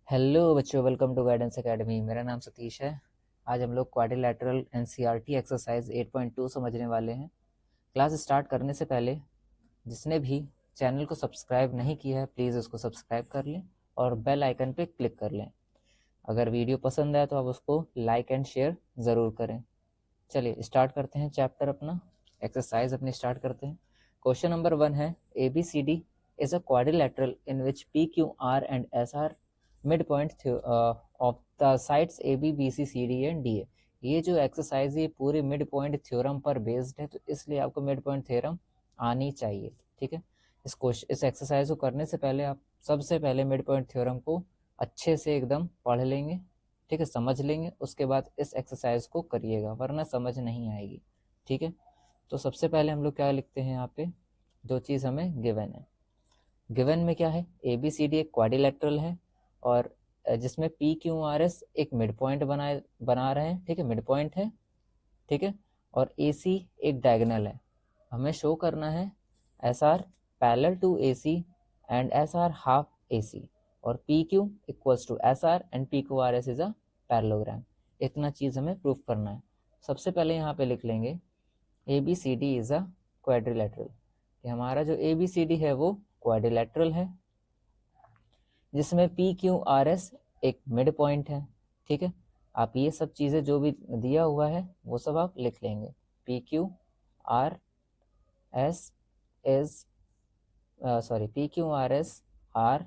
Hello बच्चों, welcome to guidance academy. मेरा नाम सतीश है। आज हम लोग क्वाड्रिलैटरल एनसीईआरटी एक्सरसाइज 8.2 समझने वाले हैं। क्लास स्टार्ट करने से पहले जिसने भी चैनल को सब्सक्राइब नहीं किया है प्लीज़ उसको सब्सक्राइब कर लें और बेल आइकन पे क्लिक कर लें। अगर वीडियो पसंद आए तो आप उसको लाइक एंड शेयर ज़रूर करें। चलिए स्टार्ट करते हैं चैप्टर अपना, एक्सरसाइज अपनी स्टार्ट करते हैं। क्वेश्चन नंबर 1 है ABCD is a quadrilateral in which PQR and SR midpoint of the sides AB BC CD and DA। ये जो एक्सरसाइज ये पूरे मिड पॉइंट थ्योरम पर बेस्ड है, तो इसलिए आपको मिड पॉइंट थ्योरम आनी चाहिए। ठीक है, इस एक्सरसाइज को करने से पहले आप सबसे पहले मिड पॉइंट थ्योरम को अच्छे से एकदम पढ़ लेंगे, ठीक है, समझ लेंगे, उसके बाद इस एक्सरसाइज को करिएगा वरना समझ नहीं आएगी। ठीक है, तो सबसे पहले हम लोग क्या लिखते हैं, यहाँ पे जो चीज़ हमें गिवन है, गिवन में क्या है, ABCD एक क्वाड्रिलैटरल है और जिसमें PQRS एक मिड पॉइंट बना रहे हैं। ठीक है, मिड पॉइंट है। ठीक है, और AC एक डायगोनल है। हमें शो करना है SR parallel to AC and SR half AC और PQ equals to SR and PQRS is a parallelogram. इतना चीज़ हमें प्रूफ करना है। सबसे पहले यहाँ पे लिख लेंगे ABCD इज अ क्वाड्रिलैटरल, कि हमारा जो ABCD है वो क्वाड्रिलैटरल है जिसमें PQRS एक मिड पॉइंट है। ठीक है, आप ये सब चीज़ें जो भी दिया हुआ है वो सब आप लिख लेंगे। PQRS is PQRS are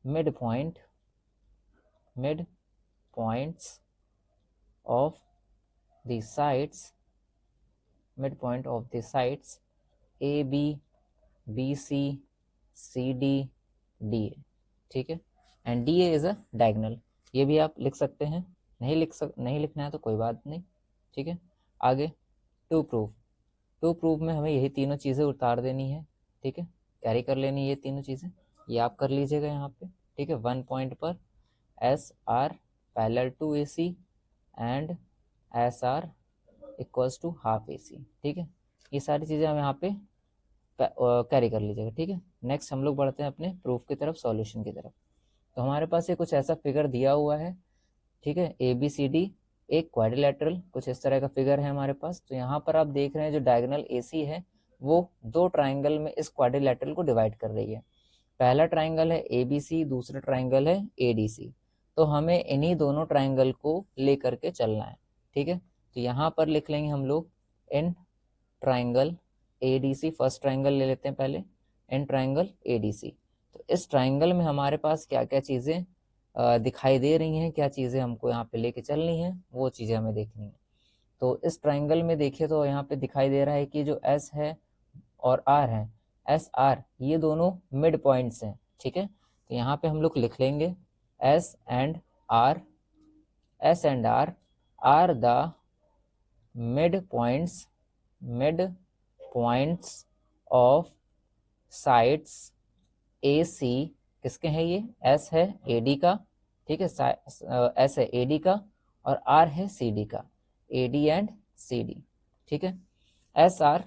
midpoints of the sides, midpoint of the sides AB BC CD DA। ठीक है, and DA is a diagonal. ये भी आप लिख सकते हैं, नहीं लिखना है तो कोई बात नहीं। ठीक है, आगे टू प्रूफ में हमें यही तीनों चीज़ें उतार देनी है। ठीक है, कैरी कर लेनी है ये तीनों चीज़ें, ये आप कर लीजिएगा यहाँ पे। ठीक है, 1 पॉइंट पर SR parallel to AC and SR equals to half AC। ठीक है, ये सारी चीज़ें हम यहाँ पे कैरी कर लीजिएगा। ठीक है, नेक्स्ट हम लोग बढ़ते हैं अपने प्रूफ की तरफ, सॉल्यूशन की तरफ। तो हमारे पास ये कुछ ऐसा फिगर दिया हुआ है। ठीक है, ABCD एक क्वाड्रिलैटरल कुछ इस तरह का फिगर है हमारे पास। तो यहाँ पर आप देख रहे हैं जो डायगोनल AC है वो दो ट्राइंगल में इस क्वाड्रिलैटरल को डिवाइड कर रही है। पहला ट्राइंगल है ABC, दूसरा ट्राइंगल है ADC। तो हमें इन्हीं दोनों ट्राइंगल को लेकर के चलना है। ठीक है, तो यहाँ पर लिख लेंगे हम लोग in triangle ADC, first triangle ले लेते हैं पहले, इन ट्राइंगल ADC। तो इस ट्राइंगल में हमारे पास क्या क्या चीज़ें दिखाई दे रही हैं, क्या चीज़ें हमको यहाँ पे लेके चलनी है, वो चीज़ें हमें देखनी है। तो इस ट्राइंगल में देखिए तो यहाँ पे दिखाई दे रहा है कि जो S है और R है, SR ये दोनों मिड पॉइंट्स हैं। ठीक है, तो यहाँ पे हम लोग लिख लेंगे S and R are the mid points of sides AC। किसके हैं ये, S है AD का। ठीक है, S है AD का और R है CD का, AD एंड CD। ठीक है, SR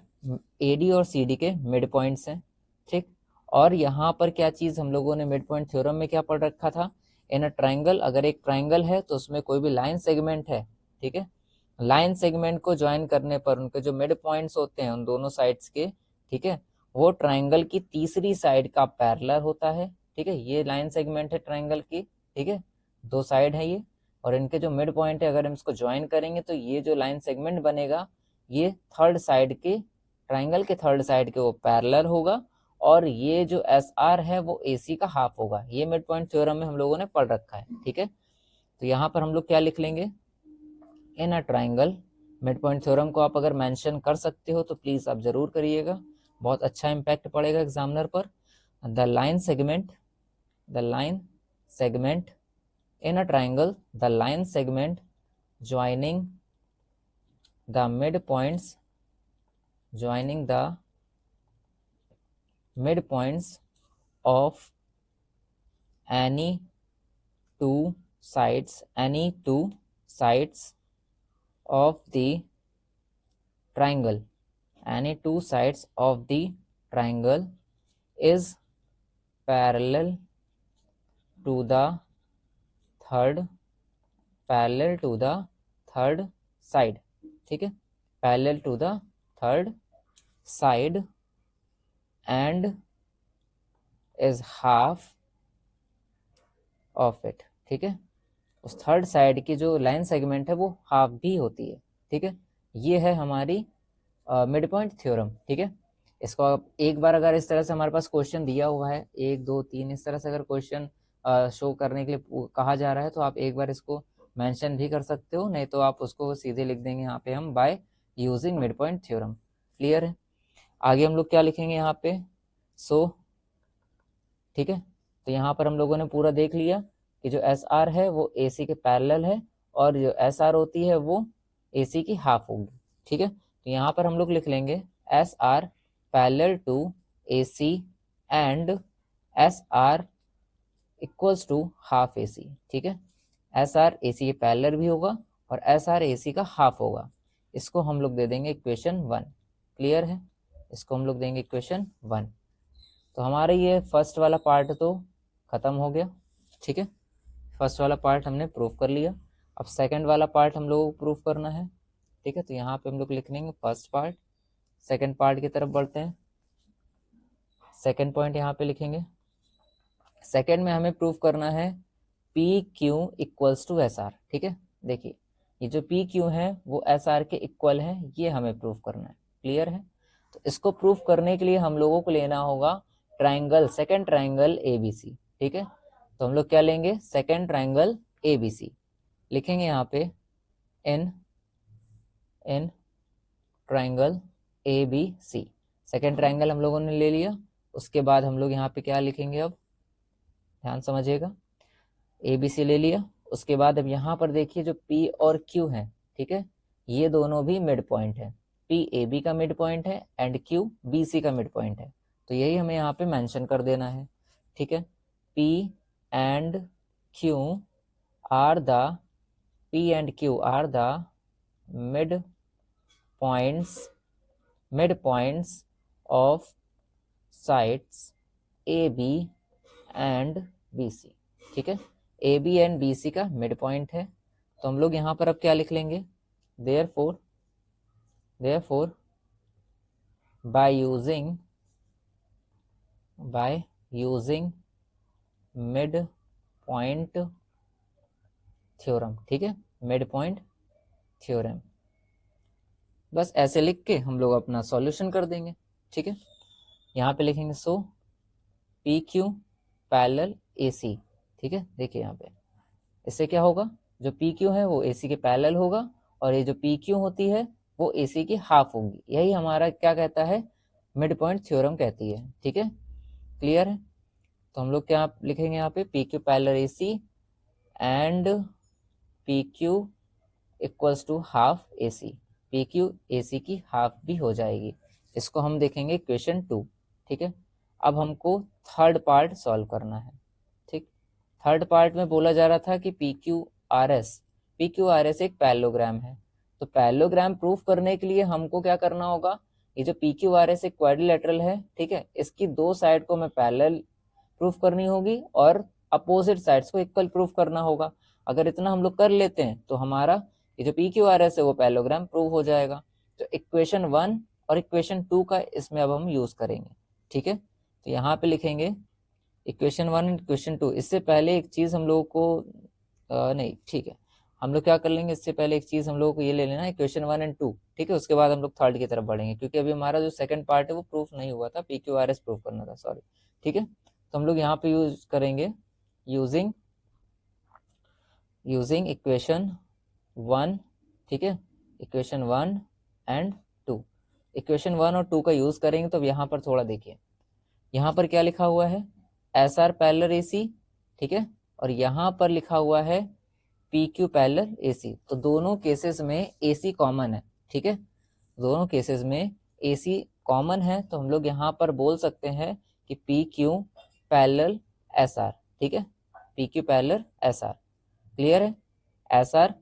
AD और CD के मिड पॉइंट्स हैं। ठीक, और यहाँ पर क्या चीज़ हम लोगों ने मिड पॉइंट थ्योरम में क्या पढ़ रखा था, इन अ ट्राइंगल, अगर एक ट्राइंगल है तो उसमें कोई भी लाइन सेगमेंट है। ठीक है, लाइन सेगमेंट को ज्वाइन करने पर उनके जो मिड पॉइंट्स होते हैं उन दोनों साइड्स के, ठीक है, वो ट्राइंगल की तीसरी साइड का पैरेलल होता है। ठीक है, ये लाइन सेगमेंट है ट्राइंगल की। ठीक है, दो साइड है ये और इनके जो मिड पॉइंट है अगर हम इसको ज्वाइन करेंगे तो ये जो लाइन सेगमेंट बनेगा ये थर्ड साइड के, ट्राइंगल के थर्ड साइड के वो पैरेलल होगा और ये जो SR है वो AC का हाफ होगा। ये मिड पॉइंट थ्योरम में हम लोगों ने पढ़ रखा है। ठीक है, तो यहाँ पर हम लोग क्या लिख लेंगे, in a triangle. Mid point theorem को आप अगर मेंशन कर सकते हो तो प्लीज आप जरूर करिएगा, बहुत अच्छा इम्पैक्ट पड़ेगा एग्जामिनर पर। The line segment in a triangle, the line segment joining the mid points of any two sides of the triangle, any two sides of the triangle is parallel to the third, parallel to the third side, ठीक है, parallel to the third side and is half of it, ठीक है, उस third side की जो line segment है वो half भी होती है, ठीक है। ये है हमारी मिड पॉइंट थ्योरम, ठीक है। इसको आप एक बार अगर इस तरह से हमारे पास क्वेश्चन दिया हुआ है 1 2 3 इस तरह से अगर क्वेश्चन शो करने के लिए कहा जा रहा है तो आप एक बार इसको मेंशन भी कर सकते हो, नहीं तो आप उसको सीधे लिख देंगे यहाँ पे हम bye using mid point theorem. Clear है। आगे हम लोग क्या लिखेंगे यहाँ पे, सो, ठीक है। तो यहाँ पर हम लोगों ने पूरा देख लिया कि जो एस आर है वो ए सी के पैरेलल है और जो एस आर होती है वो ए सी की हाफ होगी, ठीक है। तो यहाँ पर हम लोग लिख लेंगे S R parallel to A C and S R equals to half A C, ठीक है। एस आर ए सी के पैरेलल भी होगा और एस आर ए सी का हाफ होगा। इसको हम लोग दे देंगे इक्वेशन 1। क्लियर है। इसको हम लोग देंगे इक्वेशन 1। तो हमारा ये फर्स्ट वाला पार्ट तो खत्म हो गया, ठीक है। फर्स्ट वाला पार्ट हमने प्रूफ कर लिया। अब सेकंड वाला पार्ट हम लोगों को प्रूफ करना है, ठीक है। तो यहाँ पे हम लोग लिख लेंगे फर्स्ट पार्ट। सेकंड पार्ट की तरफ बढ़ते हैं। सेकंड पॉइंट यहाँ पे लिखेंगे। सेकंड में हमें प्रूफ करना है P Q equals to S R, ठीक है। देखिए ये जो पी क्यू है वो एस आर के इक्वल है, ये हमें प्रूफ करना है। क्लियर है। तो इसको प्रूफ करने के लिए हम लोगों को लेना होगा ट्राइंगल, सेकंड ट्राइंगल एबीसी, ठीक है। तो हम लोग क्या लेंगे, सेकंड ट्राइंगल एबीसी लिखेंगे यहाँ पे in triangle ABC. Second triangle हम लोगों ने ले लिया। उसके बाद हम लोग यहाँ पे क्या लिखेंगे, अब ध्यान समझिएगा, एबीसी ले लिया। उसके बाद अब यहाँ पर देखिए जो पी और क्यू है, ठीक है, ये दोनों भी मिड पॉइंट है। पी ए बी का मिड पॉइंट है एंड क्यू बी सी का मिड पॉइंट है। तो यही हमें यहाँ पे मेंशन कर देना है, ठीक है। P and Q are the mid points of sides A B and B C, ठीक है। A B and B C का मिड पॉइंट है। तो हम लोग यहाँ पर अब क्या लिख लेंगे, therefore by using mid point theorem, ठीक है, मिड पॉइंट थ्योरम। बस ऐसे लिख के हम लोग अपना सॉल्यूशन कर देंगे, ठीक है। यहाँ पे लिखेंगे सो P Q parallel A C, ठीक है। देखिए यहाँ पे इससे क्या होगा, जो पी क्यू है वो ए सी के पैरेलल होगा और ये जो पी क्यू होती है वो ए सी की हाफ होगी। यही हमारा क्या कहता है, मिड पॉइंट थ्योरम कहती है, ठीक है। क्लियर है। तो हम लोग क्या लिखेंगे यहाँ पे, P Q parallel A C and P Q equals to half A C. P Q A C की हाफ भी हो जाएगी। इसको हम देखेंगे इक्वेशन 2, ठीक है। अब हमको थर्ड पार्ट सॉल्व करना है, ठीक। थर्ड पार्ट में बोला जा रहा था कि पी क्यू आर एस एक पैरेललोग्राम है। तो पैरेललोग्राम प्रूफ करने के लिए हमको क्या करना होगा, ये जो पी क्यू आर एस एक क्वाड्रिलेटरल है, ठीक है, इसकी दो साइड को हमें पैरेलल प्रूफ करनी होगी और अपोजिट साइड्स को इक्वल प्रूफ करना होगा। अगर इतना हम लोग कर लेते हैं तो हमारा ये जो पी क्यू आर एस है वो पैरेललोग्राम प्रूव हो जाएगा। तो इक्वेशन 1 और इक्वेशन 2 का इसमें अब हम यूज करेंगे, ठीक है। तो यहाँ पे लिखेंगे इक्वेशन 1 एंड इक्वेशन 2। इससे पहले एक चीज हम लोगों को नहीं, ठीक है, हम लोग क्या कर लेंगे, इससे पहले एक चीज हम लोगों को ये ले लेना, इक्वेशन 1 एंड 2, ठीक है। उसके बाद हम लोग थर्ड की तरफ बढ़ेंगे, क्योंकि अभी हमारा जो सेकंड पार्ट है वो प्रूफ नहीं हुआ था, P Q R S proof करना था, सॉरी, ठीक है। तो हम लोग यहाँ पे यूज करेंगे यूजिंग इक्वेशन 1, ठीक है, इक्वेशन 1 एंड 2। इक्वेशन 1 और 2 का यूज करेंगे। तो यहाँ पर थोड़ा देखिए, यहाँ पर क्या लिखा हुआ है, S R parallel A C, ठीक है, और यहाँ पर लिखा हुआ है पी क्यू पैरेलल ए सी। तो दोनों केसेस में ए सी कॉमन है, ठीक है, दोनों केसेस में ए सी कॉमन है। तो हम लोग यहाँ पर बोल सकते हैं कि P Q parallel S R, ठीक है, P Q parallel S R. Clear है। S R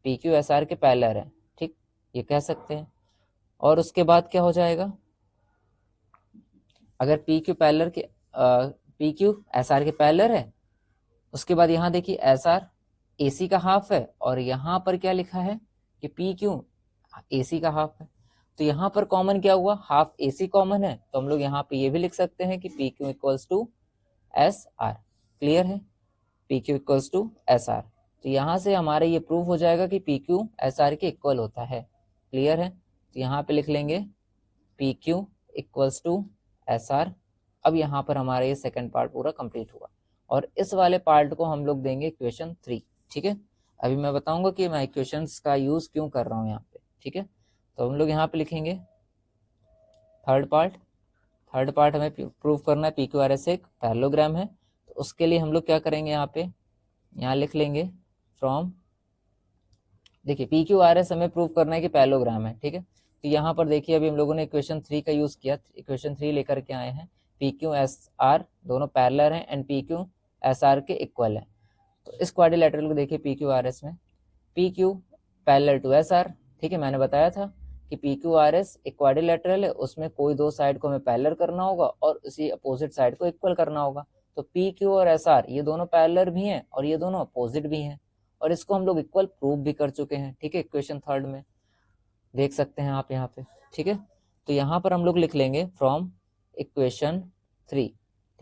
P Q S R के पैरेलल है, ठीक, ये कह सकते हैं। और उसके बाद क्या हो जाएगा, अगर पी क्यू पैरेलल के पी क्यू एस आर के पैरेलल है उसके बाद यहाँ देखिए एस आर ए सी का हाफ है, और यहाँ पर क्या लिखा है कि पी क्यू ए सी का हाफ है। तो यहाँ पर कॉमन क्या हुआ, हाफ ए सी कॉमन है, तो हम लोग यहाँ पे ये भी लिख सकते हैं कि P Q equals to S R. Clear है, P Q equals to S R. तो यहाँ से हमारे ये प्रूफ हो जाएगा कि पी क्यू एस आर के इक्वल होता है। क्लियर है, तो यहाँ पे लिख लेंगे P Q equals to S R. अब यहाँ पर हमारा ये सेकंड पार्ट पूरा कंप्लीट हुआ, और इस वाले पार्ट को हम लोग देंगे इक्वेशन 3। ठीक है, अभी मैं बताऊंगा कि मैं इक्वेशंस का यूज क्यों कर रहा हूँ यहाँ पे। ठीक है, तो हम लोग यहाँ पे लिखेंगे थर्ड पार्ट हमें प्रूव करना है पी क्यू आर एस एक पैरेललोग्राम है। तो उसके लिए हम लोग क्या करेंगे, यहाँ लिख लेंगे फ्रॉम, देखिए पी क्यू आर एस हमें प्रूव करना है कि पैरेललोग्राम है। ठीक है, तो यहाँ पर देखिए अभी हम लोगों ने इक्वेशन 3 का यूज किया, इक्वेशन 3 लेकर के आए हैं। पी क्यू एस आर दोनों पैरेलल हैं and P Q S R के इक्वल है। तो इस क्वाड्रिलेटरल को देखिए पी क्यू आर एस में P Q parallel to S R. ठीक है, मैंने बताया था कि पी क्यू आर एस एक क्वाड्रिलेटरल है, उसमें कोई दो साइड को हमें पैरेलल करना होगा और उसी अपोजिट साइड को इक्वल करना होगा। तो पी क्यू और एस आर ये दोनों पैरेलल भी हैं और ये दोनों अपोजिट भी हैं, और इसको हम लोग इक्वल प्रूव भी कर चुके हैं। ठीक है, इक्वेशन थर्ड में देख सकते हैं आप यहाँ पे। ठीक है, तो यहाँ पर हम लोग लिख लेंगे फ्रॉम इक्वेशन 3।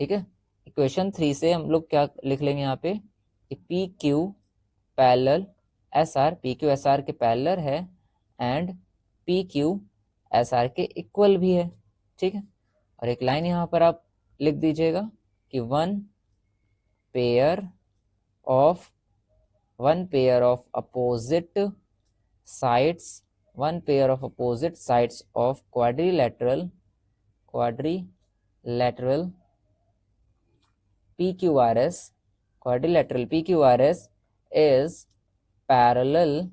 ठीक है, इक्वेशन 3 से हम लोग क्या लिख लेंगे यहाँ पे, P Q parallel S R, P Q S R के पैरेलल है and P Q S R के इक्वल भी है। ठीक है, और एक लाइन यहाँ पर आप लिख दीजिएगा कि one pair of opposite sides, one pair of opposite sides of quadrilateral PQRS, quadrilateral PQRS is parallel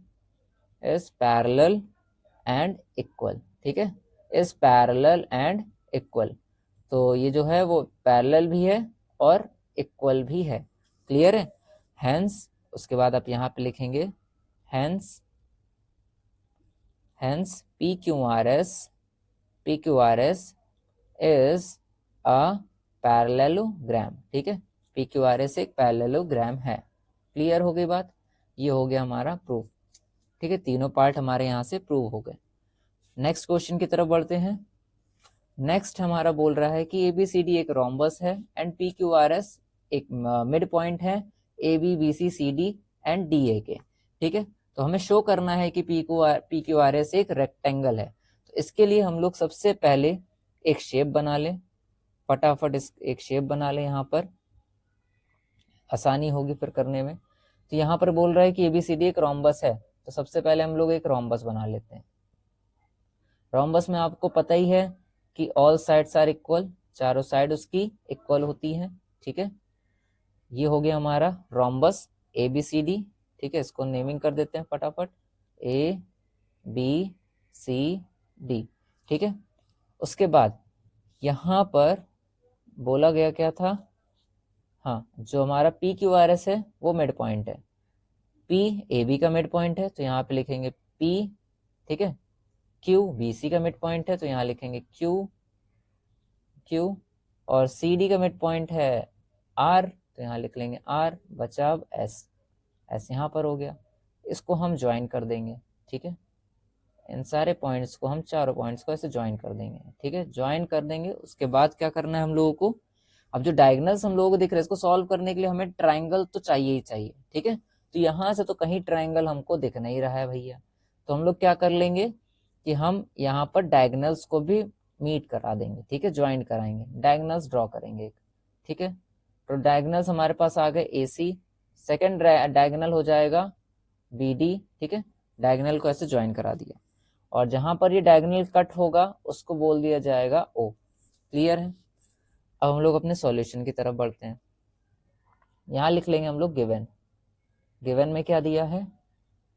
and equal। ठीक है, is parallel and equal, तो ये जो है वो पैरेलल भी है और इक्वल भी है। क्लियर है, हेंस उसके बाद आप यहाँ पे लिखेंगे hence PQRS is a parallelogram. ठीक है, PQRS एक पैरेललोग्राम है। क्लियर हो गई बात, ये हो गया हमारा प्रूफ। ठीक है, तीनों पार्ट हमारे यहाँ से प्रूव हो गए। नेक्स्ट क्वेश्चन की तरफ बढ़ते हैं। नेक्स्ट हमारा बोल रहा है कि ABCD एक रोम्बस है एंड PQRS एक मिड पॉइंट है ABBCCD एंड DA के। ठीक है, तो हमें शो करना है कि PQRS एक रेक्टेंगल है। तो इसके लिए हम लोग सबसे पहले एक शेप बना लें, फटाफट एक शेप बना लें, यहाँ पर आसानी होगी फिर करने में। तो यहाँ पर बोल रहा है कि ABCD एक रोम्बस है, तो सबसे पहले हम लोग एक रोम्बस बना लेते हैं। रोम्बस में आपको पता ही है कि ऑल साइड्स आर इक्वल, चारों साइड उसकी इक्वल होती हैं। ठीक है, ये हो गया हमारा रोम्बस ABCD। ठीक है, इसको नेमिंग कर देते हैं फटाफट, ABCD। ठीक है, उसके बाद यहाँ पर बोला गया क्या था, हाँ, जो हमारा PQRS है वो मिड पॉइंट है, P AB का मिड पॉइंट है, तो यहाँ पे लिखेंगे P। ठीक है, Q BC का मिड पॉइंट है, तो यहाँ लिखेंगे Q, और CD का मिड पॉइंट है R, तो यहाँ लिख लेंगे R, बचा अब S यहाँ पर हो गया। इसको हम ज्वाइन कर देंगे। ठीक है, इन सारे पॉइंट्स को हम चारों पॉइंट्स को ऐसे ज्वाइन कर देंगे। ठीक है, ज्वाइन कर देंगे। उसके बाद क्या करना है हम लोगों को, अब जो डायगोनल्स हम लोगों को दिख रहे हैं इसको सॉल्व करने के लिए हमें ट्राइंगल तो चाहिए ही चाहिए। ठीक है, तो यहाँ से तो कहीं ट्राइंगल हमको दिख नहीं रहा है भैया, तो हम लोग क्या कर लेंगे कि हम यहाँ पर डायगोनल्स को भी मीट करा देंगे। ठीक है, ज्वाइन कराएंगे, डायगोनल्स ड्रॉ करेंगे। ठीक है, तो डायगोनल्स हमारे पास आ गए AC, सेकेंड डायगोनल हो जाएगा BD। ठीक है, डायगोनल को ऐसे ज्वाइन करा दिया, और जहां पर ये डायगोनल कट होगा उसको बोल दिया जाएगा O। क्लियर है, अब हम लोग अपने सॉल्यूशन की तरफ बढ़ते हैं। यहाँ लिख लेंगे हम लोग गिवन में क्या दिया है,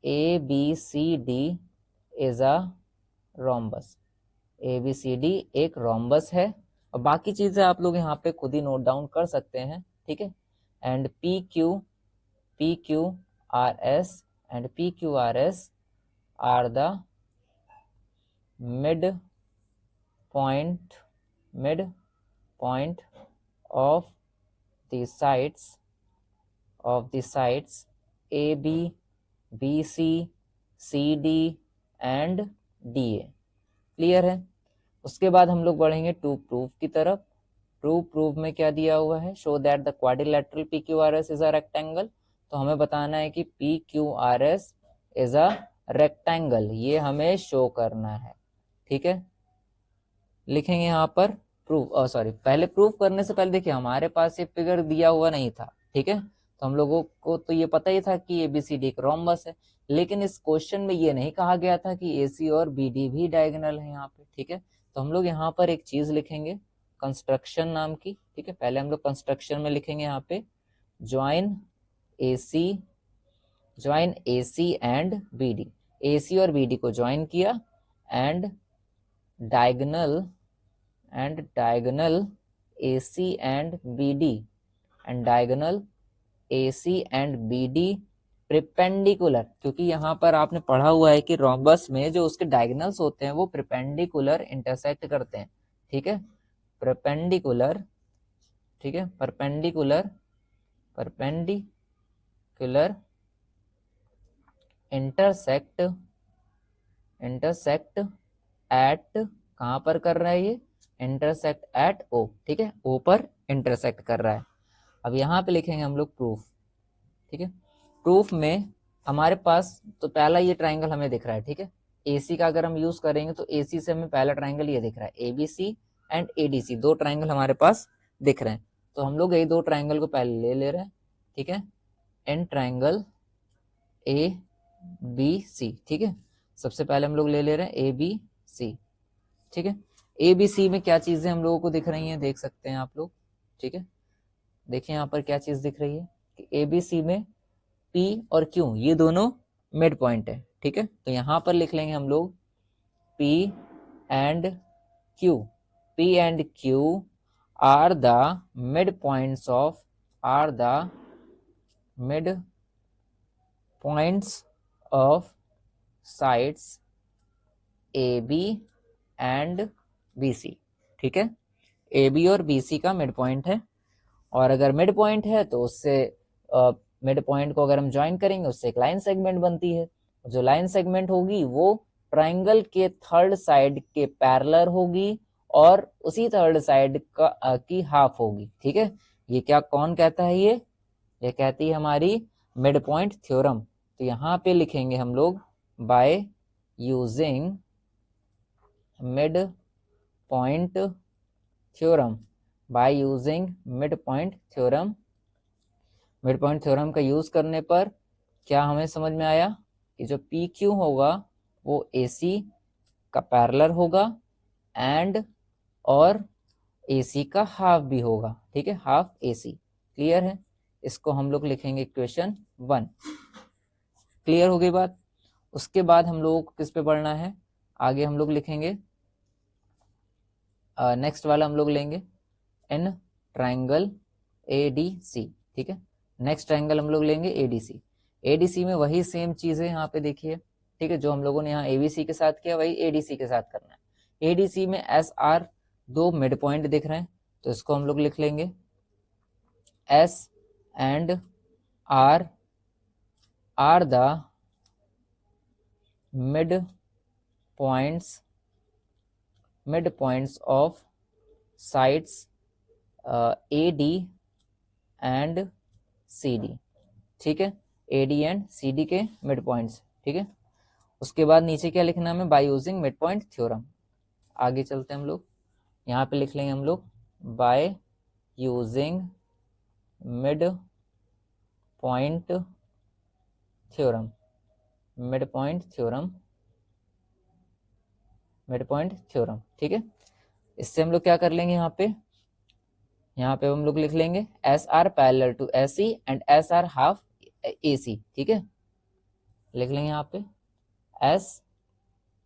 ABCD is a rhombus, ABCD एक रोम्बस है, और बाकी चीजें आप लोग यहाँ पे खुद ही नोट डाउन कर सकते हैं। ठीक है, and PQRS and PQRS are the mid point of the sides of the sides A B, B C, C D and D A. Clear है। उसके बाद हम लोग बढ़ेंगे टू प्रूफ की तरफ। टू प्रूफ में क्या दिया हुआ है, show that the quadrilateral P Q R S is a rectangle. तो हमें बताना है कि P Q R S is a rectangle, ये हमें शो करना है। ठीक है, लिखेंगे यहाँ पर प्रूफ, सॉरी पहले प्रूफ करने से पहले देखिए हमारे पास ये फिगर दिया हुआ नहीं था। ठीक है, तो हम लोगों को तो ये पता ही था कि एबीसीडी एक रोम्बस है, लेकिन इस क्वेश्चन में ये नहीं कहा गया था कि एसी और बीडी भी डायगोनल है यहाँ पे। ठीक है, तो हम लोग यहाँ पर एक चीज लिखेंगे कंस्ट्रक्शन नाम की। ठीक है, पहले हम लोग कंस्ट्रक्शन में लिखेंगे यहाँ पे join AC and BD. AC और बीडी को ज्वाइन किया and diagonal AC and BD and diagonal AC and BD perpendicular, क्योंकि यहाँ पर आपने पढ़ा हुआ है कि रोम्बस में जो उसके डायगोनल्स होते हैं वो प्रिपेंडिकुलर इंटरसेक्ट करते हैं। ठीक है, परपेंडिकुलर, ठीक है, परपेंडिकुलर इंटरसेक्ट एट, कहां पर कर रहा है ये, इंटरसेक्ट एट ओ। ठीक है, ओ पर इंटरसेक्ट कर रहा है। अब यहाँ पे लिखेंगे हम लोग प्रूफ। ठीक है, प्रूफ में हमारे पास तो पहला ये ट्राइंगल हमें दिख रहा है। ठीक है, एसी का अगर हम यूज करेंगे तो एसी से हमें पहला ट्राइंगल ये दिख रहा है, एबीसी एंड एडीसी, दो ट्राइंगल हमारे पास दिख रहे हैं। तो हम लोग यही दो ट्राइंगल को पहले ले रहे हैं। ठीक है, in triangle A B C. ठीक है, सबसे पहले हम लोग ले ले रहे हैं ए बी सी। ठीक है, ए बी सी में क्या चीजें हम लोगों को दिख रही हैं, देख सकते हैं आप लोग। ठीक है, देखिए यहाँ पर क्या चीज दिख रही है कि ए बी सी में पी और क्यू ये दोनों मिड पॉइंट है। ठीक है, तो यहाँ पर लिख लेंगे हम लोग P and Q are the mid points of sides A B and B C. ठीक है, ए बी और बी सी का मिड पॉइंट है, और अगर मिड पॉइंट है तो उससे मिड पॉइंट को अगर हम ज्वाइन करेंगे उससे एक लाइन सेगमेंट बनती है। जो लाइन सेगमेंट होगी वो ट्राइंगल के थर्ड साइड के पैरेलल होगी और उसी थर्ड साइड का की हाफ होगी। ठीक है, ये क्या कौन कहता है, ये कहती है हमारी मिड पॉइंट थ्योरम। तो यहाँ पे लिखेंगे हम लोग bye using mid point theorem, by using mid point theorem. Mid point theorem का यूज करने पर क्या हमें समझ में आया कि जो पी क्यू होगा वो एसी का पैरेलल होगा एंड और एसी का हाफ भी होगा। ठीक है, हाफ एसी। क्लियर है, इसको हम लोग लिखेंगे इक्वेशन 1। क्लियर हो गई बात। उसके बाद हम लोगों को किस पे पढ़ना है, आगे हम लोग लिखेंगे नेक्स्ट वाला हम लोग लेंगे एन ट्राइंगल एडीसी। ठीक है, नेक्स्ट ट्राइंगल हम लोग लेंगे एडीसी। एडीसी में वही सेम चीज है यहाँ पे देखिए। ठीक है, जो हम लोगों ने यहाँ एबीसी के साथ किया वही एडीसी के साथ करना है। एडीसी में एस आर दो मिड पॉइंट दिख रहे हैं, तो इसको हम लोग लिख लेंगे S and R the mid points of sides A D and C D. ठीक है, A D and C D के मिड पॉइंट्स। ठीक है, उसके बाद नीचे क्या लिखना है हमें, by using mid point theorem. आगे चलते हैं हम लोग, यहाँ पे लिख लेंगे हम लोग bye using mid point theorem, mid point theorem. ठीक है, इससे हम लोग क्या कर लेंगे, यहाँ पे हम लोग लिख लेंगे S R parallel to S C and S R half A C. ठीक है, लिख लेंगे यहाँ पे S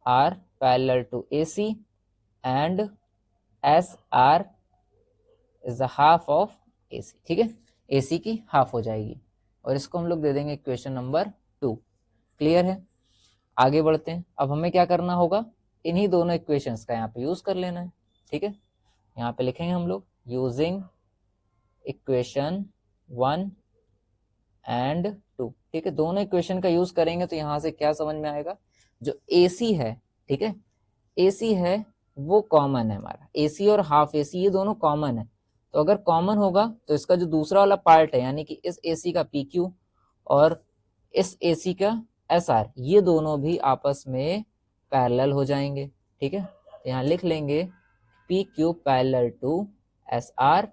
R parallel to A C and S R is the half of A C. ठीक है, ए सी की हाफ हो जाएगी, और इसको हम लोग दे देंगे इक्वेशन नंबर 2। क्लियर है, आगे बढ़ते हैं। अब हमें क्या करना होगा, इन्हीं दोनों इक्वेशंस का यहाँ पे यूज कर लेना है। ठीक है, यहाँ पे लिखेंगे हम लोग यूजिंग इक्वेशन 1 एंड टू, ठीक है। दोनों इक्वेशन का यूज करेंगे तो यहाँ से क्या समझ में आएगा, जो AC है, ठीक है, AC है वो कॉमन है हमारा, AC और हाफ AC ये दोनों कॉमन है। तो अगर कॉमन होगा तो इसका जो दूसरा वाला पार्ट है, यानी कि इस AC का PQ और इस AC का SR, ये दोनों भी आपस में पैरेलल हो जाएंगे, ठीक है। तो यहाँ लिख लेंगे PQ parallel to SR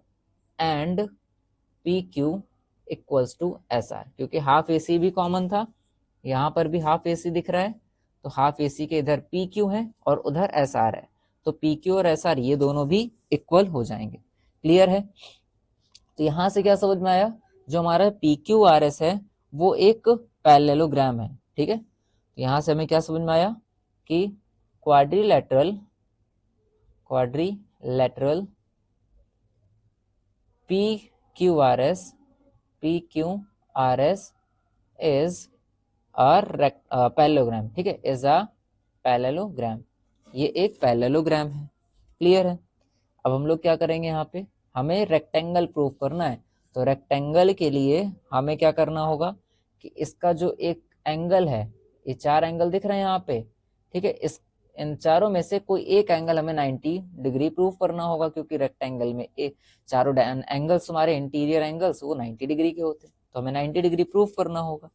and PQ equals to SR, क्योंकि हाफ AC भी कॉमन था, यहाँ पर भी हाफ AC दिख रहा है, तो हाफ AC के इधर PQ है और उधर SR है, तो PQ और SR ये दोनों भी इक्वल हो जाएंगे। क्लियर है। तो यहाँ से क्या समझ में आया, जो हमारा PQRS है वो एक पैरेललोग्राम है, ठीक है। तो यहाँ से हमें क्या समझ में आया कि क्वाड्रिलेटरल PQRS इज पैरेललोग्राम, ठीक है, इज अ पैरेललोग्राम, ये एक पैरेललोग्राम है। क्लियर है। अब हम लोग क्या करेंगे, यहाँ पे हमें रेक्टेंगल प्रूव करना है, तो रेक्टेंगल के लिए हमें क्या करना होगा कि इसका जो एक एंगल है, ये 4 एंगल दिख रहे हैं यहाँ पे, ठीक है, इस इन चारों में से कोई एक एंगल हमें 90 डिग्री प्रूव करना होगा, क्योंकि रेक्टेंगल में एक चारों एंगल्स हमारे इंटीरियर एंगल्स वो 90 डिग्री के होते हैं, तो हमें 90 डिग्री प्रूव करना होगा।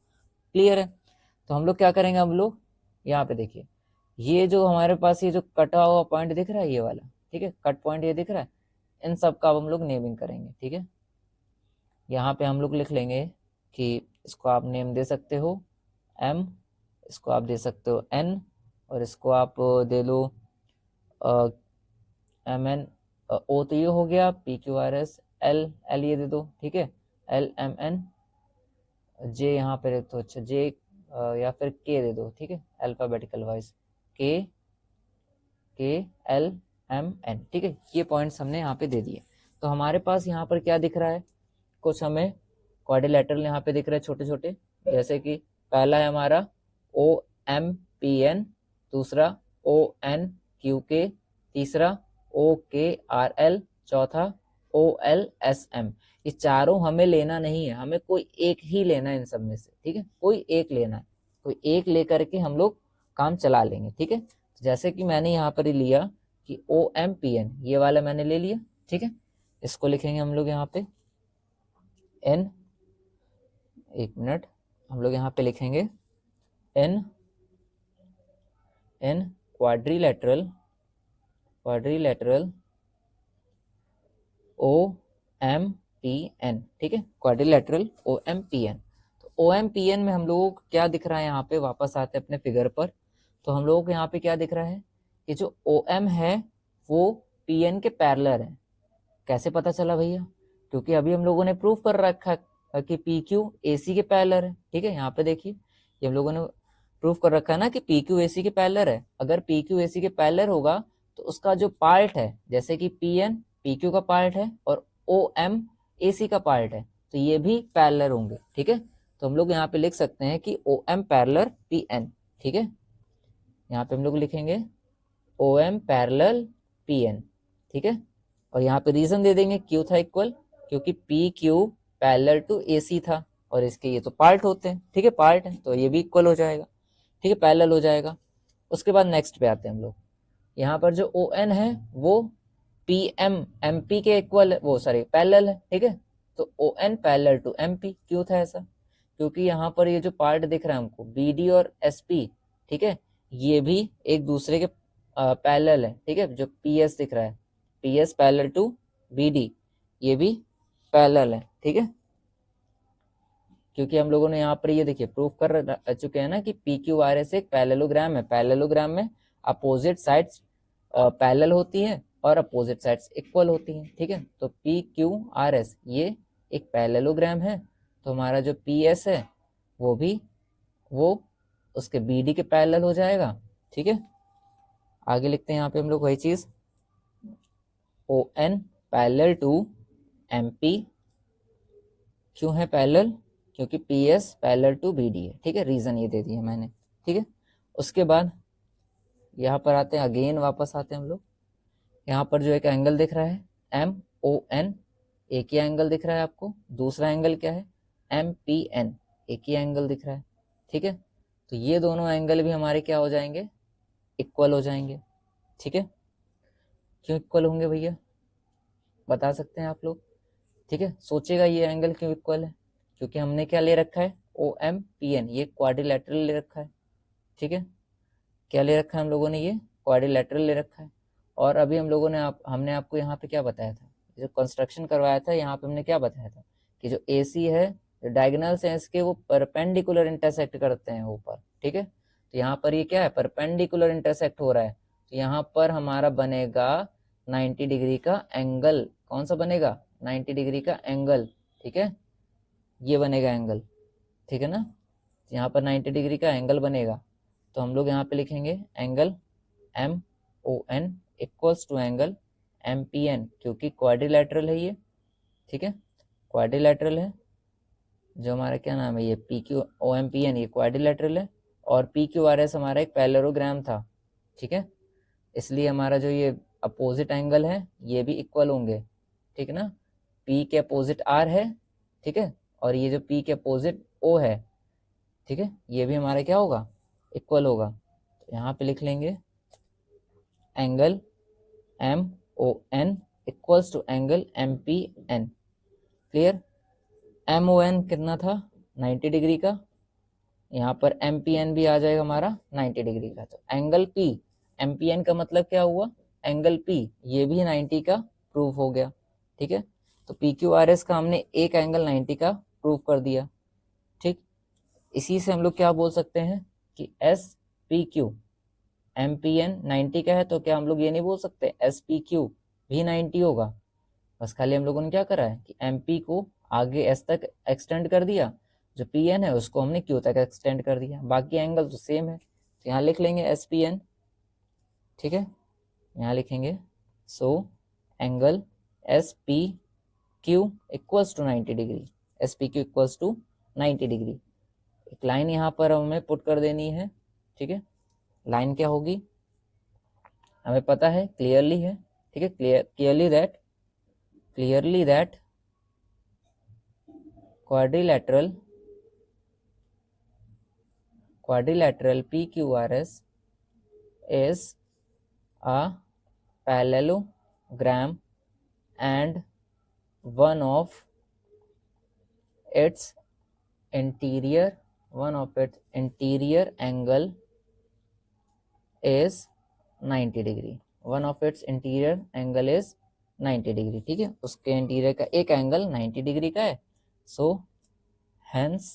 क्लियर है। तो हम लोग क्या करेंगे, हम लोग यहाँ पे देखिए, ये जो हमारे पास ये जो कटा हुआ पॉइंट दिख रहा है ये वाला, ठीक है, कट पॉइंट ये दिख रहा है, इन सब का अब हम लोग नेमिंग करेंगे, ठीक है। यहाँ पे हम लोग लिख लेंगे कि इसको आप नेम दे सकते हो M, इसको आप दे सकते हो N, और इसको आप दे लो MN, O तो ये हो गया, PQRS, L ये दे दो, ठीक है, LMN, J यहाँ पे रख दो, अच्छा J या फिर K दे दो, ठीक है, अल्फाबेटिकल वाइज KLMN, ठीक है। ये पॉइंट्स हमने यहाँ पे दे दिए। तो हमारे पास यहाँ पर क्या दिख रहा है, कुछ हमें क्वाड्रिलेटरल यहाँ पे दिख रहे हैं छोटे छोटे, जैसे कि पहला है हमारा OMPN, दूसरा ONQK, तीसरा OKRL, चौथा OLSM। ये चारों हमें लेना नहीं है, हमें कोई एक ही लेना है इन सब में से, ठीक है, कोई एक लेना है, कोई एक लेकर के हम लोग काम चला लेंगे, ठीक है। जैसे कि मैंने यहाँ पर ही लिया कि OMPN, ये वाला मैंने ले लिया, ठीक है। इसको लिखेंगे हम लोग यहाँ पे N, एक मिनट, हम लोग यहाँ पे लिखेंगे N क्वाड्रिलेटरल OMPN, ठीक है, क्वाड्रिलेटरल OMPN। तो OMPN में हम लोगों को क्या दिख रहा है, यहाँ पे वापस आते हैं अपने फिगर पर, तो हम लोगों को यहाँ पे क्या दिख रहा है कि जो OM है वो PN के पैरेलल है। कैसे पता चला भैया, क्योंकि अभी हम लोगों ने प्रूव कर रखा है कि PQ AC के पैरेलल है, ठीक है। यहाँ पे देखिए, ये हम लोगों ने प्रूव कर रखा है ना कि PQ AC के पैरेलल है। अगर PQ AC के पैरेलल होगा तो उसका जो पार्ट है, जैसे कि PN PQ का पार्ट है और OM AC का पार्ट है, तो ये भी पैरेलल होंगे, ठीक है। तो हम लोग यहाँ पे लिख सकते हैं कि OM पैरेलल PN, ठीक है। यहाँ पे हम लोग लिखेंगे OM पैरेलल PN, ठीक है। और यहाँ पे रीजन दे देंगे, Q था इक्वल, क्योंकि PQ पैरेलल टू AC था, और इसके ये तो पार्ट होते हैं, ठीक है, पार्ट है, तो ये भी इक्वल हो जाएगा, ठीक है, पैरेलल हो जाएगा। उसके बाद नेक्स्ट पे आते हैं हम लोग, यहाँ पर जो ON है वो PM MP के इक्वल, वो सॉरी पैरेलल है, ठीक है। तो ON पैरेलल टू MP, क्यों था ऐसा, क्योंकि यहाँ पर ये जो पार्ट दिख रहा है हमको BD और SP, ठीक है, ये भी एक दूसरे के पैरेलल है, ठीक है। जो PS दिख रहा है, PS पैरेलल टू BD, ये भी पैरेलल है, ठीक है। क्योंकि हम लोगों ने यहाँ पर ये देखिए प्रूफ कर चुके हैं ना कि PQRS एक पैरेललोग्राम है, पैरेललोग्राम में अपोजिट साइड्स पैरेलल होती है और अपोजिट साइड्स इक्वल होती हैं, ठीक है। तो PQRS ये एक पैरेललोग्राम है, तो हमारा जो PS है वो उसके BD के पैरेलल हो जाएगा, ठीक है। आगे लिखते हैं यहाँ पे हम लोग वही चीज, ON पैरेलल टू MP, क्यों है पैरेलल, क्योंकि PS पैरेलल टू BD है, ठीक है, रीजन ये दे दिया मैंने, ठीक है। उसके बाद यहाँ पर आते हैं, अगेन वापस आते हैं हम लोग, यहाँ पर जो एक एंगल दिख रहा है MON, एक ही एंगल दिख रहा है आपको, दूसरा एंगल क्या है MPN, एक ही एंगल दिख रहा है, ठीक है। तो ये दोनों एंगल भी हमारे क्या हो जाएंगे, इक्वल हो जाएंगे, ठीक है। क्यों इक्वल होंगे भैया, बता सकते हैं आप लोग, ठीक है। सोचेगा ये एंगल क्यों इक्वल है, क्योंकि हमने क्या ले रखा है, OMPN, ये क्वाड्रिलेटरल ले रखा है, ठीक है। क्या ले रखा है हम लोगों ने, ये क्वाड्रिलेटरल ले रखा है। और अभी हम लोगों ने हमने आपको यहाँ पे क्या बताया था, जो कंस्ट्रक्शन करवाया था यहाँ पे हमने क्या बताया था कि जो AC है, जो डायगोनल्स हैं इसके, वो परपेंडिकुलर इंटरसेक्ट करते हैं ऊपर, ठीक है। तो यहाँ पर ये क्या है, परपेंडिकुलर इंटरसेक्ट हो रहा है, तो यहाँ पर हमारा बनेगा 90 डिग्री का एंगल। कौन सा बनेगा, 90 डिग्री का एंगल, ठीक है। ये बनेगा एंगल, ठीक है ना। यहाँ पर 90 डिग्री का एंगल बनेगा, तो हम लोग यहाँ पे लिखेंगे angle MON equals to angle MPN, क्योंकि क्वाड्रिलेटरल है ये, ठीक है, क्वाड्रिलेटरल है। जो हमारा क्या नाम है, ये PQOMPN, ये क्वाड्रिलेटरल है। और PQRS हमारा एक पैरेललोग्राम था, ठीक है। इसलिए हमारा जो ये अपोजिट एंगल है ये भी इक्वल होंगे, ठीक है ना। P के अपोजिट R है, ठीक है, और ये जो P के अपोजिट O है, ठीक है, ये भी हमारा क्या होगा, इक्वल होगा। तो यहाँ पे लिख लेंगे angle MON equals to angle MPN। Clear. MON कितना था, 90 डिग्री का, यहाँ पर MPN भी आ जाएगा हमारा 90 डिग्री का। तो एंगल P, MPN का मतलब क्या हुआ, एंगल P, ये भी 90 का प्रूफ हो गया, ठीक है। तो PQRS का हमने एक एंगल 90 का प्रूफ कर दिया, ठीक। इसी से हम लोग क्या बोल सकते हैं कि SPQ, MPN 90 का है, तो क्या हम लोग ये नहीं बोल सकते SPQ भी 90 होगा। बस खाली हम लोगों ने क्या करा है कि MP को आगे S तक एक्सटेंड कर दिया, जो PN है उसको हमने Q तक एक्सटेंड कर दिया, बाकी एंगल तो सेम है। तो यहाँ लिख लेंगे SPN, ठीक है, यहाँ लिखेंगे so angle SPQ equals to 90 degree, SPQ equals to 90 degree. एक लाइन यहाँ पर हमें पुट कर देनी है, ठीक है। लाइन क्या होगी हमें पता है, क्लियरली है, ठीक है, clearly that quadrilateral PQRS is a parallelogram and one of its interior angle is 90 degree, one of its interior angle is 90 degree, ठीक है। उसके इंटीरियर का एक एंगल 90 डिग्री का है। सो hence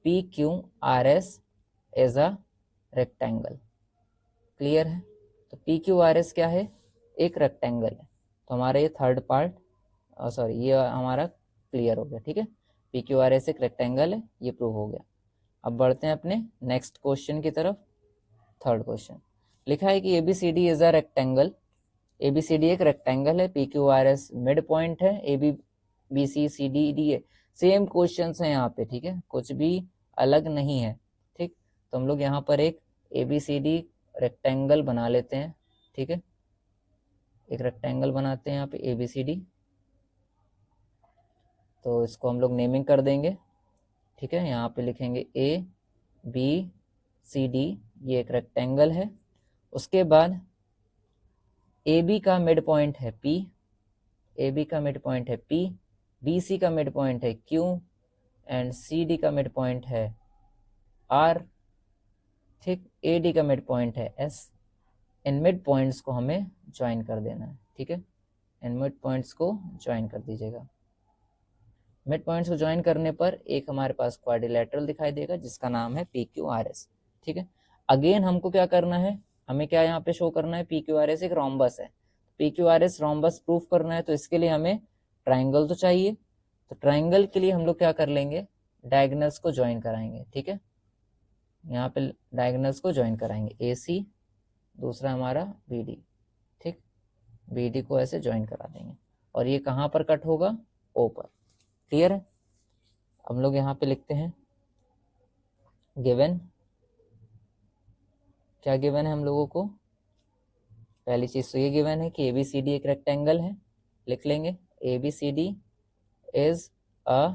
PQRS is a rectangle। Clear है। तो PQRS क्या है, एक रेक्टेंगल है। तो हमारा ये थर्ड पार्ट, सॉरी, ये हमारा क्लियर हो गया, ठीक है। PQRS एक रेक्टेंगल है, ये प्रूव हो गया। अब बढ़ते हैं अपने नेक्स्ट क्वेश्चन की तरफ। थर्ड क्वेश्चन लिखा है कि ABCD is a rectangle. ABCD एक रेक्टेंगल है, PQRS मिड पॉइंट है, ABCD है। सेम क्वेश्चंस हैं यहाँ पे, ठीक है, कुछ भी अलग नहीं है, ठीक। तो हम लोग यहाँ पर एक ABCD रेक्टेंगल बना लेते हैं, ठीक है। एक रेक्टेंगल बनाते हैं यहाँ पे ABCD, तो इसको हम लोग नेमिंग कर देंगे, ठीक है। यहाँ पे लिखेंगे ABCD, ये एक रेक्टेंगल है। उसके बाद AB का मिड पॉइंट है P, AB का मिड पॉइंट है P, BC का मिड पॉइंट है Q एंड CD का मिड पॉइंट है R, ठीक। AD का मिड पॉइंट है S। इन मिड पॉइंट्स को हमें ज्वाइन कर देना है, ठीक है। इन मिड पॉइंट्स को ज्वाइन कर दीजिएगा। मिड पॉइंट्स को ज्वाइन करने पर एक हमारे पास क्वाड्रिलेटरल दिखाई देगा जिसका नाम है PQRS, ठीक है। अगेन हमको क्या करना है, हमें क्या यहाँ पे शो करना है, PQRS एक रोम्बस है। PQRS रोम्बस प्रूफ करना है, तो इसके लिए हमें ट्राइंगल तो चाहिए। तो ट्राइंगल के लिए हम लोग क्या कर लेंगे, डायगोनल्स को ज्वाइन कराएंगे, ठीक है। यहाँ पे डायगोनल्स को ज्वाइन कराएंगे, AC, दूसरा हमारा BD, ठीक। BD को ऐसे ज्वाइन करा देंगे और ये कहाँ पर कट होगा, O पर। क्लियर है। हम लोग यहाँ पे लिखते हैं गिवन, क्या गिवन है हम लोगों को, पहली चीज तो ये गिवन है कि ABCD एक रेक्टेंगल है। लिख लेंगे ABCD is a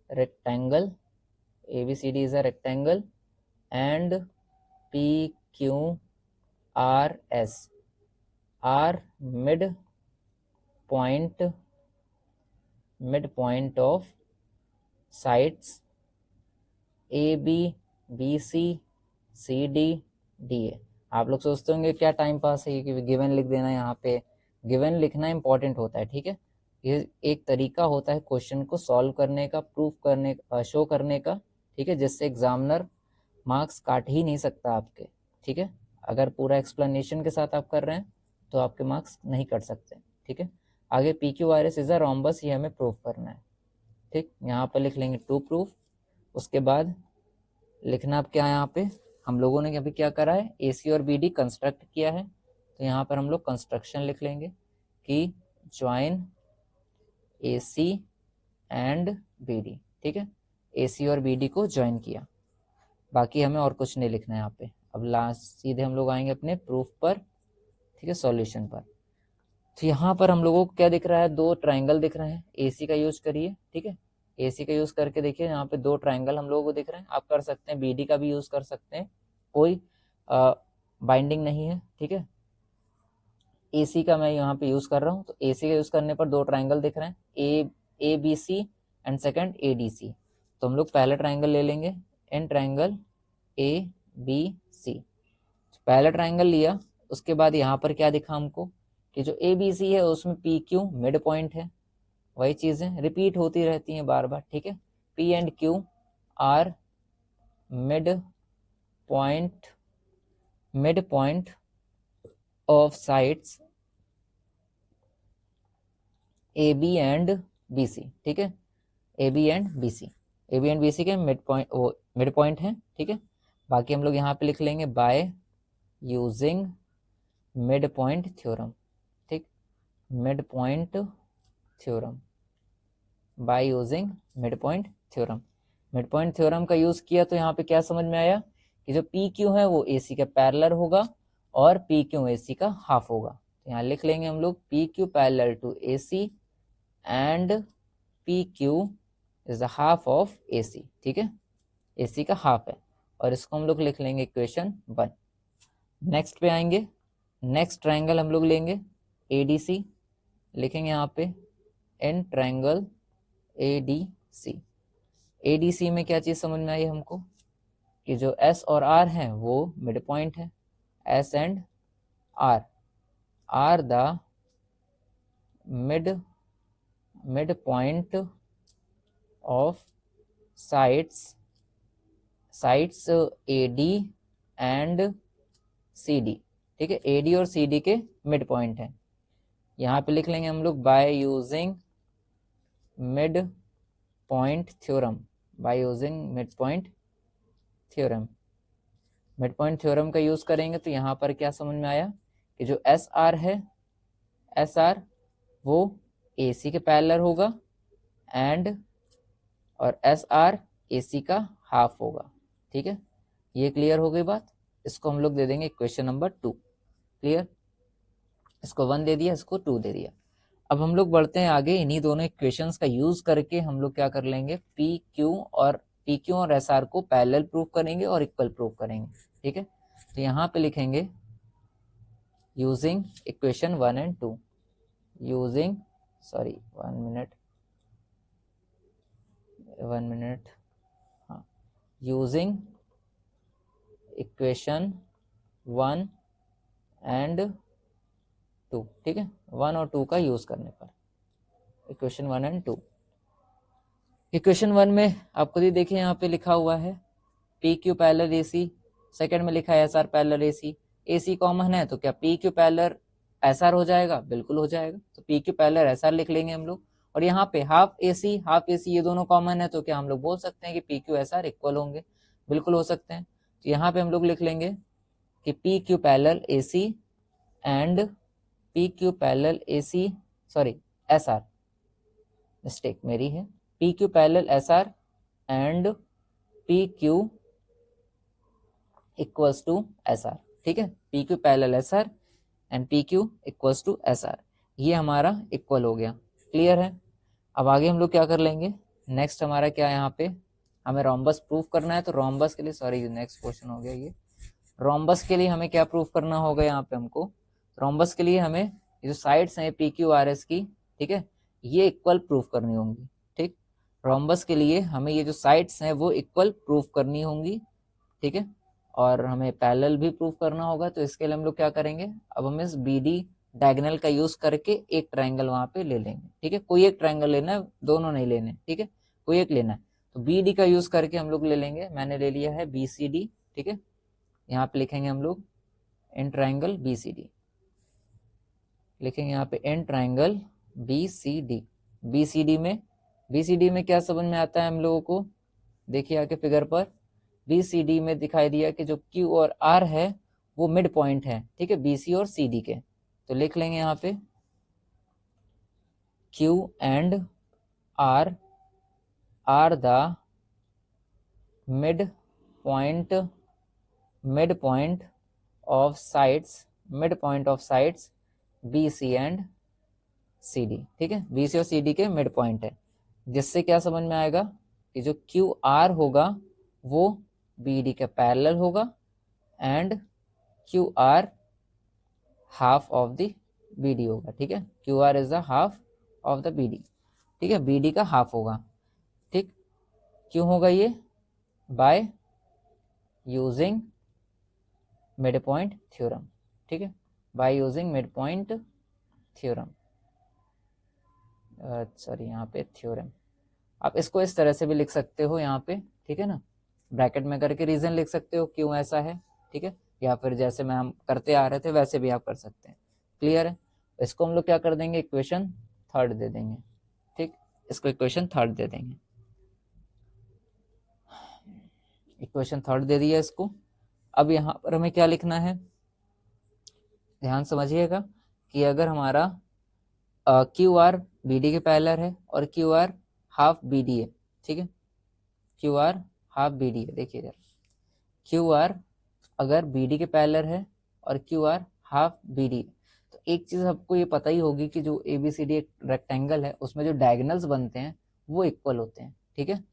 rectangle, ABCD is a rectangle, and PQRS are midpoint of sides AB, BC, CD, DA। आप लोग सोचते होंगे क्या टाइम पास है कि गिवन लिख देना, यहाँ पे गिवन लिखना इंपॉर्टेंट होता है, ठीक है। ये एक तरीका होता है क्वेश्चन को सॉल्व करने का, प्रूफ करने का, शो करने का, ठीक है, जिससे एग्जामिनर मार्क्स काट ही नहीं सकता आपके, ठीक है। अगर पूरा एक्सप्लेनेशन के साथ आप कर रहे हैं तो आपके मार्क्स नहीं कट सकते, ठीक है। आगे PQRS इज अ रोम्बस, ये हमें प्रूफ करना है, ठीक। यहाँ पर लिख लेंगे टू प्रूफ। उसके बाद लिखना अब क्या है, यहाँ पे हम लोगों ने अभी क्या करा है, AC और BD कंस्ट्रक्ट किया है, तो यहाँ पर हम लोग कंस्ट्रक्शन लिख लेंगे कि ज्वाइन AC एंड BD, ठीक है। AC और BD को ज्वाइन किया, बाकी हमें और कुछ नहीं लिखना है यहाँ पे। अब लास्ट सीधे हम लोग आएंगे अपने प्रूफ पर, ठीक है, सॉल्यूशन पर। तो यहाँ पर हम लोगों को क्या दिख रहा है, दो ट्राइंगल दिख रहे हैं। AC का यूज करिए, ठीक है। AC का यूज करके देखिए, यहाँ पे दो ट्राइंगल हम लोगों को दिख रहे हैं। आप कर सकते हैं BD का भी यूज कर सकते हैं, कोई बाइंडिंग नहीं है, ठीक है। AC का मैं यहाँ पे यूज कर रहा हूँ, तो AC का यूज करने पर दो ट्राइंगल दिख रहे हैं, ABC एंड सेकंड ADC। तो हम लोग पहला ट्राइंगल ले लेंगे, इन ट्राइंगल ABC। पहला ट्राइंगल लिया, उसके बाद यहाँ पर क्या दिखा हमको कि जो ABC है उसमें PQ मिड पॉइंट है। वही चीजें रिपीट होती रहती हैं बार बार, ठीक है। P and Q are mid point of sides AB and BC, ठीक है। AB एंड BC के मिड पॉइंट है, ठीक है। बाकी हम लोग यहाँ पे लिख लेंगे by using mid point theorem, ठीक। Mid point theorem, by using mid point theorem. Mid point theorem का यूज किया तो यहाँ पे क्या समझ में आया कि जो PQ है वो AC के पैरेलल होगा और PQ AC का हाफ होगा। तो यहाँ लिख लेंगे हम लोग PQ parallel to AC and PQ is the half of AC, ठीक है। AC का हाफ है, और इसको हम लोग लिख लेंगे इक्वेशन 1। नेक्स्ट पे आएंगे, नेक्स्ट ट्राइंगल हम लोग लेंगे ADC, लिखेंगे यहाँ पे इन ट्राइंगल ADC। ADC में क्या चीज समझ में आई हमको कि जो S और R हैं वो मिड पॉइंट है। S and R are the mid point of sides AD and CD, ठीक है। AD और CD के मिड पॉइंट है। यहाँ पे लिख लेंगे हम लोग bye using mid point theorem, by using mid point theorem. Mid point theorem का यूज करेंगे तो यहाँ पर क्या समझ में आया कि जो SR है, SR वो AC के पैरेलल होगा एंड और SR AC का हाफ होगा, ठीक है। ये क्लियर हो गई बात। इसको हम लोग दे देंगे इक्वेशन नंबर 2, क्लियर। इसको 1 दे दिया, इसको 2 दे दिया। अब हम लोग बढ़ते हैं आगे, इन्हीं दोनों इक्वेशंस का यूज करके हम लोग क्या कर लेंगे, PQ और SR को पैरेलल प्रूव करेंगे और इक्वल प्रूव करेंगे, ठीक है। तो यहाँ पे लिखेंगे using equation 1 and 2, using 1 minute, हाँ, यूजिंग इक्वेशन 1 एंड 2, ठीक है। 1 और 2 का यूज करने पर इक्वेशन 1 एंड 2। इक्वेशन 1 में आप खुद ही देखिए, यहाँ पे लिखा हुआ है PQ पैरेलल AC, सेकंड में लिखा है SR parallel AC। AC common है तो क्या PQ पैरेलल SR हो जाएगा, बिल्कुल हो जाएगा। तो PQ पैरेलल SR लिख लेंगे हम लोग। और यहाँ पे हाफ AC ये दोनों कॉमन है, तो क्या हम लोग बोल सकते हैं कि PQ SR इक्वल होंगे, बिल्कुल हो सकते हैं। तो यहाँ पे हम लोग लिख लेंगे कि PQ parallel AC and PQ parallel AC, SR, mistake मेरी है, PQ parallel SR and PQ equals to SR, ठीक है। PQ parallel SR and PQ equals to SR, ये हमारा इक्वल हो गया, क्लियर है। अब आगे हम लोग क्या कर लेंगे, नेक्स्ट हमारा क्या यहाँ पे हमें रोम्बस प्रूफ करना है। तो रोम्बस के लिए, सॉरी नेक्स्ट क्वेश्चन हो गया ये, रोम्बस के लिए हमें क्या प्रूफ करना होगा यहाँ पे हमको, रोम्बस के लिए हमें ये जो साइड्स हैं पी क्यू आर एस की, ठीक है, ये इक्वल प्रूफ करनी होंगी। ठीक, रोम्बस के लिए हमें ये जो साइड्स हैं वो इक्वल प्रूफ करनी होंगी। ठीक है, और हमें पैरेलल भी प्रूफ करना होगा। तो इसके लिए हम लोग क्या करेंगे, अब हम इस बी डी डायगोनल का यूज करके एक ट्राइंगल वहां पे ले लेंगे। ठीक है, कोई एक ट्राइंगल लेना है, दोनों नहीं लेने। ठीक है, कोई एक लेना है। तो बी डी का यूज करके हम लोग ले लेंगे, मैंने ले लिया है बी सी डी। ठीक है, यहाँ पे लिखेंगे हम लोग in triangle B C D, लिखेंगे यहाँ पे in triangle B C D. B C D में क्या समझ में आता है हम लोगों को, देखिए आके फिगर पर, बी सी डी में दिखाई दिया कि जो क्यू और आर है वो मिड पॉइंट है। ठीक है, बी सी और सी डी के। तो लिख लेंगे यहाँ पे Q and R are the mid point of sides B C and C D. ठीक है, बी सी और सी डी के मिड पॉइंट है, जिससे क्या समझ में आएगा कि जो क्यू आर होगा वो बी डी के पैरेलल होगा and Q R half of the B D होगा। ठीक है, Q R is the half of the B D. ठीक है, बी डी का हाफ होगा। ठीक, क्यों होगा ये, bye using mid point theorem. ठीक है, bye using mid point theorem, sorry यहाँ पे थ्योरम। आप इसको इस तरह से भी लिख सकते हो यहाँ पे, ठीक है ना, ब्रैकेट में करके रीजन लिख सकते हो क्यों ऐसा है। ठीक है, या फिर जैसे मैं हम करते आ रहे थे वैसे भी आप कर सकते हैं। क्लियर है, इसको हम लोग क्या कर देंगे, इक्वेशन थर्ड दे देंगे। ठीक, इसको इक्वेशन थर्ड दे देंगे, इक्वेशन थर्ड दे दिया इसको। अब यहाँ पर हमें क्या लिखना है, ध्यान समझिएगा कि अगर हमारा क्यू आर बी डी के पैरेलल है और Q R half B D है। ठीक है, Q R half B D है, देखिए जरा, क्यू आर अगर बी डी के पैरेलल है और Q R half B D है, तो एक चीज आपको ये पता ही होगी कि जो ए बी सी डी एक रेक्टेंगल है उसमें जो डायगोनल्स बनते हैं वो इक्वल होते हैं। ठीक है,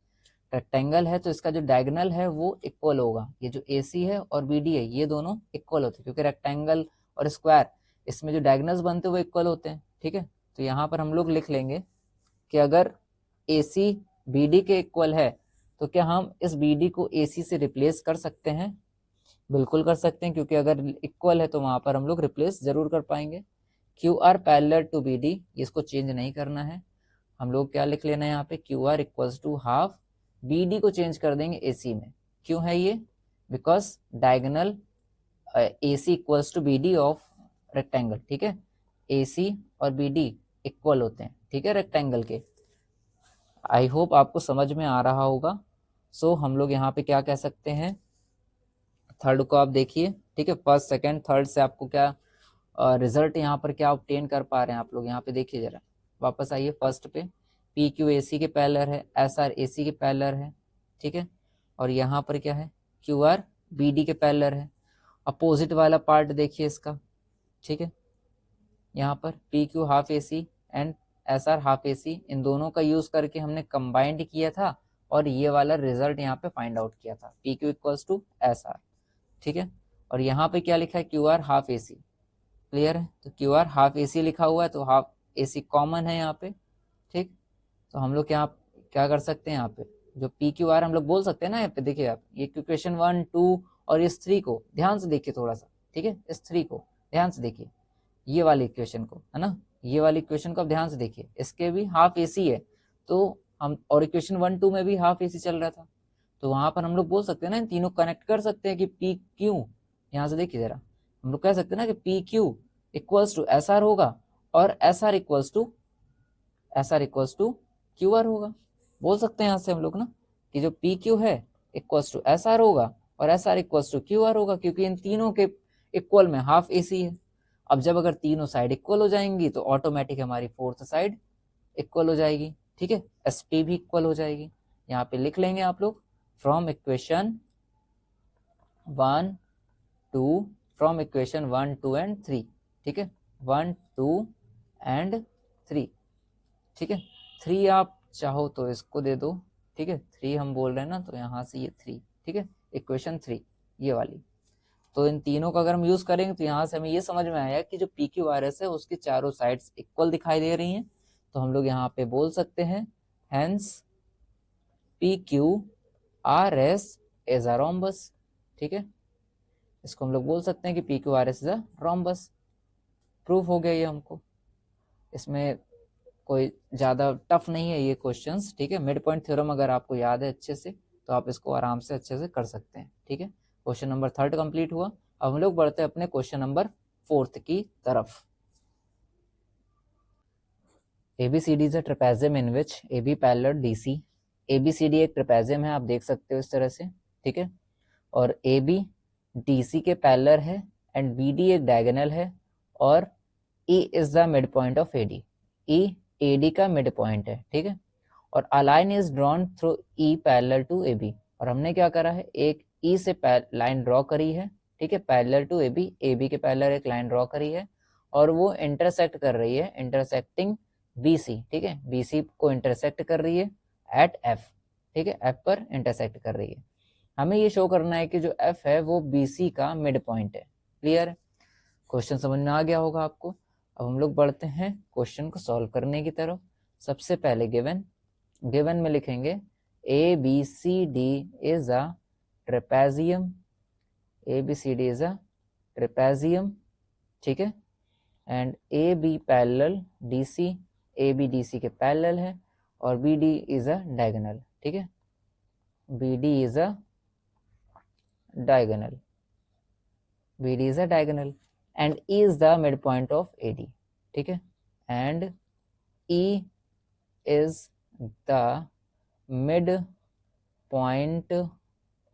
रेक्टेंगल है तो इसका जो डायगोनल है वो इक्वल होगा। ये जो ए सी है और बी डी है ये दोनों इक्वल होते हैं, क्योंकि रेक्टेंगल और स्क्वायर इसमें जो डायगोनल्स बनते हैं वो इक्वल होते हैं। ठीक है, तो यहाँ पर हम लोग लिख लेंगे कि अगर ए सी बी डी के इक्वल है तो क्या हम इस बी डी को ए सी से रिप्लेस कर सकते हैं, बिल्कुल कर सकते हैं, क्योंकि अगर इक्वल है तो वहां पर हम लोग रिप्लेस जरूर कर पाएंगे। Q R parallel to B D, इसको चेंज नहीं करना है, हम लोग क्या लिख लेना है यहाँ पे, Q R equals to half B D को चेंज कर देंगे ए सी में। क्यों है ये, because diagonal A C equals to B D of rectangle. ठीक है, ए सी और बी डी इक्वल होते हैं, ठीक है, रेक्टेंगल के। आई होप आपको समझ में आ रहा होगा। सो हम लोग यहाँ पे क्या कह सकते हैं, थर्ड को आप देखिए। ठीक है, फर्स्ट सेकंड थर्ड से आपको क्या रिजल्ट यहाँ पर क्या ऑब्टेन कर पा रहे हैं आप लोग, यहाँ पे देखिए जरा, वापस आइए फर्स्ट पे, पी क्यू ए सी के पैरेलल है, एस आर ए सी के पैरेलल है। ठीक है, और यहाँ पर क्या है, क्यू आर बी डी के पैरेलल है। अपोजिट वाला पार्ट देखिए इसका। ठीक है, यहाँ पर P Q half A C and S R half A C, इन दोनों का यूज करके हमने कंबाइंड किया था और ये वाला रिजल्ट यहाँ पे फाइंड आउट किया था, P Q equals to S R. ठीक है, और यहाँ पे क्या लिखा है, Q R half A C. Clear है, तो Q R half A C लिखा हुआ है तो हाफ ए सी कॉमन है यहाँ पे। ठीक, तो हम लोग क्या कर सकते हैं, यहाँ पे जो पी क्यू आर हम लोग बोल सकते हैं ना, यहाँ पे देखिए आप, ये इक्वेशन 1 2 और इस 3 को ध्यान से देखिए थोड़ा सा। ठीक है, इस 3 को ध्यान से देखिए, ये वाली इक्वेशन को, है ना, ये वाली इक्वेशन को आप ध्यान से देखिए, इसके भी हाफ ए सी है तो हम, और इक्वेशन 1 2 में भी हाफ ए सी चल रहा था, तो वहां पर हम लोग बोल सकते हैं ना, इन तीनों कनेक्ट कर सकते हैं कि पी क्यू, यहाँ से देखिए जरा, हम लोग कह सकते हैं ना कि P Q equals to S R होगा और S R equals to Q R होगा। बोल सकते हैं यहाँ से हम लोग ना कि जो पी क्यू है इक्वल्स टू एस आर होगा और S R equals to Q R होगा, क्योंकि इन तीनों के इक्वल में हाफ ए सी है। अब जब अगर तीनों साइड इक्वल हो जाएंगी तो ऑटोमेटिक हमारी फोर्थ साइड इक्वल हो जाएगी। ठीक है, एस पी भी इक्वल हो जाएगी। यहाँ पे लिख लेंगे आप लोग फ्रॉम इक्वेशन 1 2 एंड 3। ठीक है, 1 2 एंड 3। ठीक है, 3 आप चाहो तो इसको दे दो, ठीक है, 3 हम बोल रहे हैं ना, तो यहाँ से ये 3, ठीक है, इक्वेशन 3 ये वाली। तो इन तीनों का अगर हम यूज करेंगे तो यहाँ से हमें ये समझ में आया कि जो पी क्यू आर एस है उसकी चारों साइड्स इक्वल दिखाई दे रही हैं। तो हम लोग यहाँ पे बोल सकते हैं hence P Q R S is a rhombus, ठीक है, इसको हम लोग बोल सकते हैं कि P Q R S is a rhombus. Proof हो गया ये हमको, इसमें कोई ज़्यादा टफ नहीं है ये क्वेश्चंस, ठीक है। मिड पॉइंट थ्योरम अगर आपको याद है अच्छे से तो आप इसको आराम से अच्छे से कर सकते हैं, ठीक है। क्वेश्चन नंबर 3 कंप्लीट हुआ। अब हम लोग बढ़ते हैं अपने क्वेश्चन नंबर 4 की तरफ। ABCD is a trapezium in which AB parallel DC। ABCD एक ट्रेपेजियम है, आप देख सकते हो इस तरह से, ठीक है, और AB DC के पैरेलल है एंड BD एक डायगोनल है और E is the mid point of AD। E AD का मिड पॉइंट है, ठीक है, और a line is drawn through E parallel to AB। और हमने क्या करा है, एक E से लाइन ड्रॉ करी है, ठीक है, पैरेलल टू AB, AB के पैरेलल एक लाइन ड्रॉ करी है और वो इंटरसेक्ट कर रही है, इंटरसेक्टिंग BC, ठीक है, BC को इंटरसेक्ट कर रही है एट F, ठीक है, F पर इंटरसेक्ट कर रही है। हमें ये शो करना है कि जो F है वो BC का मिड पॉइंट है। क्लियर है, क्वेश्चन समझ में आ गया होगा आपको। अब हम लोग बढ़ते हैं क्वेश्चन को सॉल्व करने की तरफ। सबसे पहले गिवन में लिखेंगे ABCD is a trapezium, ABCD is a trapezium, ठीक है, and AB parallel DC, AB DC के पैरेलल है और BD इज अ डायगोनल, ठीक है, BD is a diagonal, BD is a diagonal and E is the midpoint of AD, ठीक है, and E is the midpoint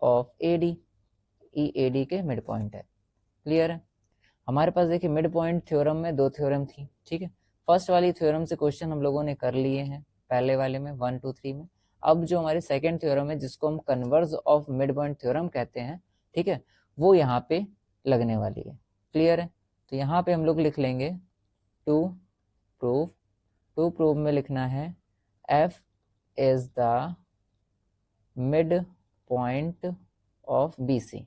of AD, E AD के mid point है। Clear है, हमारे पास देखिए mid point theorem में 2 थ्योरम थी, ठीक है, फर्स्ट वाली थ्योरम से क्वेश्चन हम लोगों ने कर लिए हैं पहले वाले में 1 2 3 में। अब जो हमारी सेकेंड थ्योरम है जिसको हम converge of mid point theorem कहते हैं, ठीक है, वो यहाँ पे लगने वाली है। क्लियर है, तो यहाँ पे हम लोग लिख लेंगे टू प्रूफ में लिखना है F is the mid point of BC,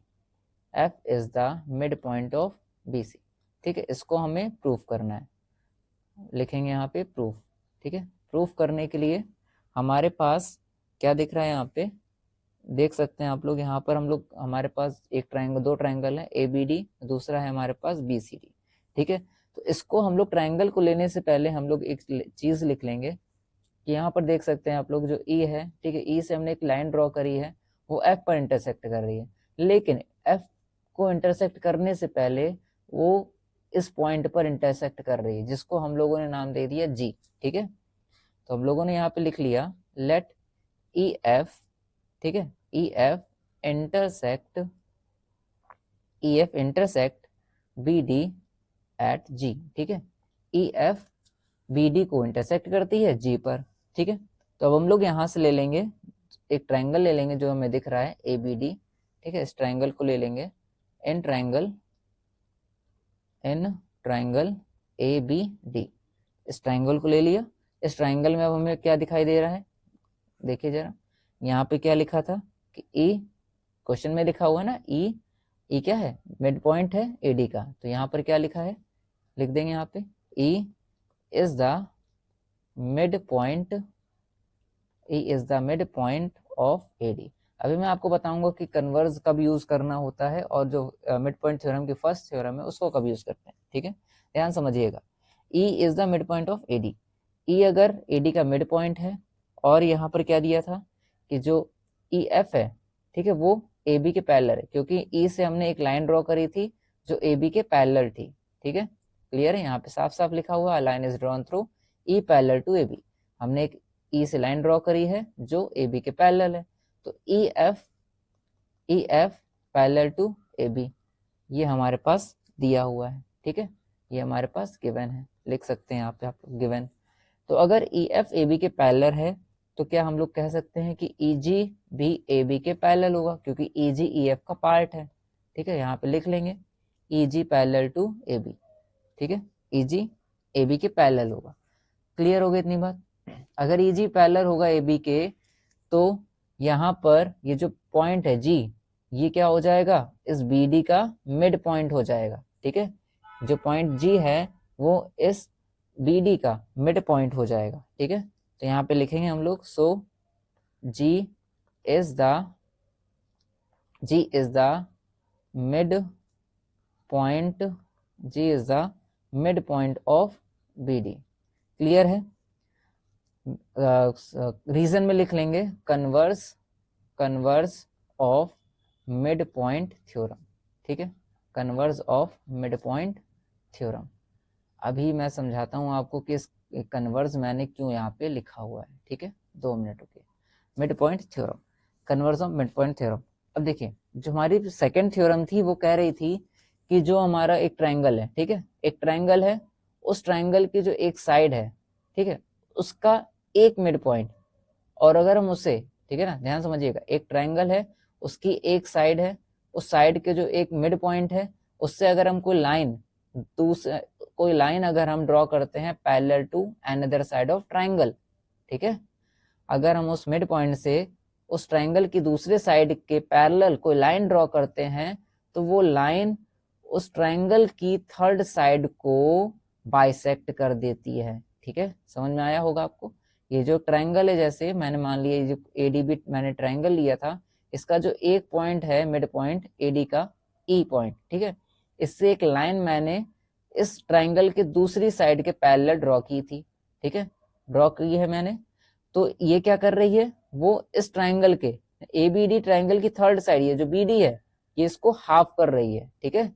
F is the mid point of BC, ठीक है, इसको हमें प्रूफ करना है, लिखेंगे यहाँ पे प्रूफ, ठीक है। प्रूफ करने के लिए हमारे पास क्या दिख रहा है, यहाँ पे देख सकते हैं आप लोग, यहाँ पर हम लोग हमारे पास एक ट्रायंगल, 2 ट्रायंगल है ABD, दूसरा है हमारे पास BCD, ठीक है। तो इसको हम लोग ट्रायंगल को लेने से पहले हम लोग एक चीज लिख लेंगे कि यहाँ पर देख सकते हैं आप लोग जो E है, ठीक है, E से हमने एक लाइन ड्रॉ करी है, वो F पर इंटरसेक्ट कर रही है, लेकिन F को इंटरसेक्ट करने से पहले वो इस पॉइंट पर इंटरसेक्ट कर रही है जिसको हम लोगों ने नाम दे दिया G, ठीक है। तो हम लोगों ने यहाँ पे लिख लिया लेट EF, ठीक है, EF intersect BD at G, ठीक है, EF BD को इंटरसेक्ट करती है G पर, ठीक है। तो अब हम लोग यहाँ से ले लेंगे एक ट्रायंगल ले लेंगे जो हमें दिख रहा है ABD, ठीक है, इस ट्रायंगल को ले लेंगे इन ट्रायंगल ABD, इस ट्रायंगल को ले लिया। इस ट्रायंगल में अब हमें क्या दिखाई दे रहा है, देखिए जरा, यहाँ पे क्या लिखा था कि E, क्वेश्चन में लिखा हुआ है ना E क्या है, मिड पॉइंट है AD का, तो यहाँ पर क्या लिखा है, लिख देंगे यहाँ पे E is the mid point of AD। अभी मैं आपको बताऊंगा कि कन्वर्ज कब यूज करना होता है और जो मिड पॉइंट थ्योरम की फर्स्ट थ्योरम है उसको कब यूज करते हैं, ठीक है, ध्यान समझिएगा। E is the mid point of AD, E अगर AD का मिड पॉइंट है और यहाँ पर क्या दिया था कि जो EF है, ठीक है, वो AB के पैरेलल है, क्योंकि E से हमने एक लाइन ड्रॉ करी थी जो AB के पैरेलल थी, ठीक है। क्लियर है, यहाँ पे साफ साफ लिखा हुआ line is drawn through E parallel to AB, हमने एक E से लाइन ड्रॉ करी है जो AB के पैरेलल है, तो EF पैरेलल टू AB ये हमारे पास दिया हुआ है, ठीक है, ये हमारे पास गिवन है, लिख सकते हैं यहाँ पे आप गिवन। तो अगर EF AB के पैरेलल है तो क्या हम लोग कह सकते हैं कि EG भी AB के पैरेलल होगा, क्योंकि EG EF का पार्ट है, ठीक है, यहाँ पे लिख लेंगे EG पैरेलल टू AB, ठीक है, EG AB के पैरेलल होगा। क्लियर हो गई इतनी बात। अगर EG पैरेलल होगा AB के, तो यहाँ पर ये जो पॉइंट है G, ये क्या हो जाएगा, इस BD का मिड पॉइंट हो जाएगा। ठीक है, जो पॉइंट G है वो इस BD का मिड पॉइंट हो जाएगा। ठीक है, तो यहाँ पे लिखेंगे हम लोग, सो G is the mid point, G is the mid point of BD। Clear है? रीजन में लिख लेंगे converse of mid point theorem. ठीक है, converse of mid point theorem. अभी मैं समझाता हूं आपको कि इस कन्वर्स मैंने क्यों यहाँ पे लिखा हुआ है। ठीक है, 2 मिनट रुकिए। Mid point theorem, converse of mid point theorem. अब देखिए, जो हमारी सेकंड थ्योरम थी वो कह रही थी कि जो हमारा एक ट्रायंगल है, ठीक है, एक ट्रायंगल है, उस ट्रायंगल की जो एक साइड है, ठीक है, उसका एक मिड पॉइंट, और अगर हम उसे, ठीक है ना, ध्यान समझिएगा, एक ट्रायंगल है, उसकी एक साइड है, उस साइड के जो एक मिड पॉइंट है, उससे अगर हम कोई लाइन अगर हम ड्रॉ करते हैं parallel to another side of triangle, ठीक है, अगर हम उस मिड पॉइंट से उस ट्रायंगल की दूसरे साइड के पैरेलल कोई लाइन ड्रॉ करते हैं, तो वो लाइन उस ट्रायंगल की थर्ड साइड को बाइसेक्ट कर देती है। ठीक है, समझ में आया होगा आपको? ये जो ट्रायंगल है, जैसे मैंने मान लिया जो ADB मैंने ट्रायंगल लिया था, इसका जो एक पॉइंट है मिड पॉइंट AD का E पॉइंट, ठीक है, इससे एक लाइन मैंने इस ट्रायंगल के दूसरी साइड के पैरेलल ड्रॉ की थी। ठीक है, ड्रॉ की है मैंने, तो ये क्या कर रही है, वो इस ट्रायंगल के ABD ट्रायंगल की थर्ड साइड, ये जो BD है, ये इसको हाफ कर रही है। ठीक है,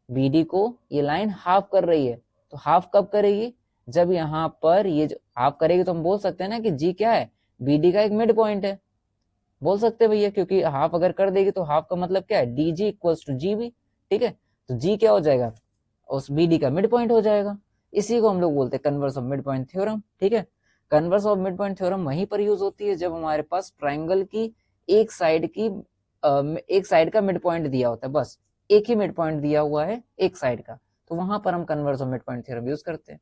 BD को ये लाइन हाफ कर रही है। तो हाफ कब करेगी, जब यहाँ पर ये जो हाफ करेगी, तो हम बोल सकते हैं ना कि G क्या है, BD का एक मिड पॉइंट है, बोल सकते हैं भैया, क्योंकि हाफ अगर कर देगी तो हाफ का मतलब क्या है, DG इक्वल्स टू GB। ठीक है, तो G क्या हो जाएगा, उस BD का मिड पॉइंट हो जाएगा। इसी को हम लोग बोलते हैं converse of mid point theorem. ठीक है, converse of mid point theorem वहीं पर यूज होती है जब हमारे पास ट्राइंगल की एक साइड का मिड पॉइंट दिया होता है, बस एक ही मिड पॉइंट दिया हुआ है एक साइड का, तो वहां पर हम converse of mid point theorem use करते हैं।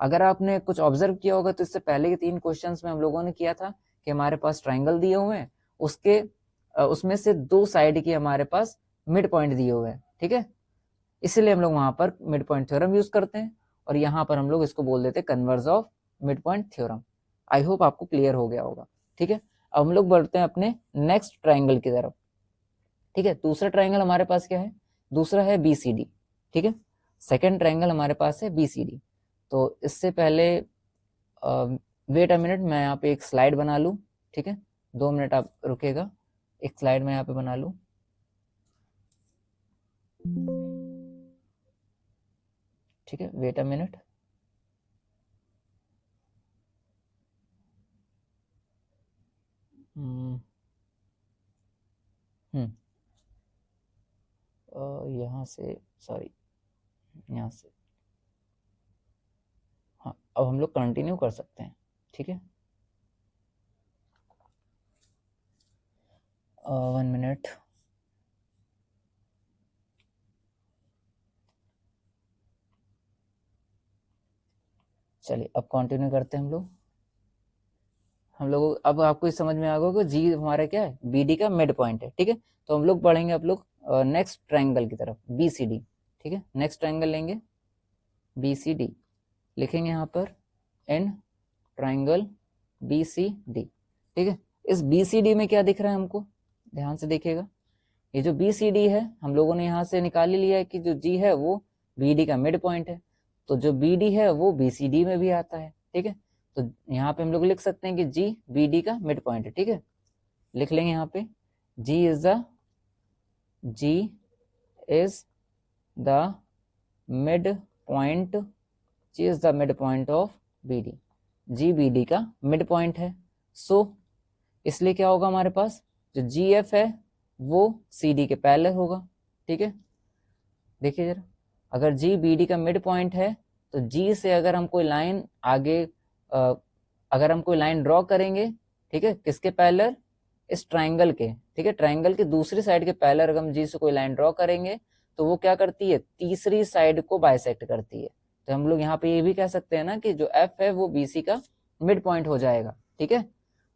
अगर आपने कुछ ऑब्जर्व किया होगा तो इससे पहले के 3 क्वेश्चंस में हम लोगों ने किया था कि हमारे पास ट्राइंगल दिए हुए हैं, उसमें से 2 साइड की हमारे पास मिड पॉइंट दिए हुए हैं। ठीक है, इसलिए हम लोग वहां पर मिड पॉइंट थ्योरम यूज करते हैं, और यहाँ पर हम लोग इसको बोल देते हैं converse of mid point theorem. I hope आपको क्लियर हो गया होगा। ठीक है, अब हम लोग बढ़ते हैं अपने नेक्स्ट ट्राइंगल की तरफ। ठीक है, दूसरा ट्राइंगल हमारे पास क्या है, दूसरा है BCD। ठीक है, सेकेंड ट्राइंगल हमारे पास है BCD। तो इससे पहले वेट अ मिनट, मैं यहाँ पे एक स्लाइड बना लूँ। ठीक है, 2 मिनट आप रुकेगा, एक स्लाइड मैं यहाँ पे बना लूँ। ठीक है, वेट अ मिनट। यहाँ से, सॉरी, यहाँ से, हाँ, अब हम लोग कंटिन्यू कर सकते हैं। ठीक है, 1 मिनट। चलिए अब कंटिन्यू करते हैं हम लोग अब आपको इस समझ में आ गया कि जी हमारा क्या है, BD का मिड पॉइंट है। ठीक है, तो हम लोग बढ़ेंगे आप लोग नेक्स्ट ट्राइंगल की तरफ, BCD। ठीक है, नेक्स्ट ट्राइंगल लेंगे BCD, लिखेंगे यहाँ पर इन ट्राइंगल BCD। ठीक है, इस BCD में क्या दिख रहा है हमको, ध्यान से देखिएगा, ये जो BCD है हम लोगों ने यहाँ से निकाल ही लिया है कि जो G है वो BD का मिड पॉइंट है, तो जो BD है वो BCD में भी आता है। ठीक है, तो यहाँ पे हम लोग लिख सकते हैं कि G BD का मिड पॉइंट है। ठीक है, लिख लेंगे यहाँ पे G is the mid point, G is the mid point of BD। G BD का मिड पॉइंट है, सो इसलिए क्या होगा हमारे पास, जो GF है वो CD के पैरेलल होगा। ठीक है, देखिए जरा, अगर G BD का मिड पॉइंट है तो G से अगर हम कोई लाइन आगे अगर हम कोई लाइन ड्रॉ करेंगे, ठीक है, किसके पैरेलल, इस ट्राइंगल के, ठीक है, ट्राइंगल की दूसरी साइड के पैरेलल अगर हम G से कोई लाइन ड्रॉ करेंगे तो वो क्या करती है, तीसरी साइड को बाइसेक्ट करती है। तो हम लोग यहाँ पे ये भी कह सकते हैं ना कि जो F है वो BC का मिड पॉइंट हो जाएगा, ठीक है,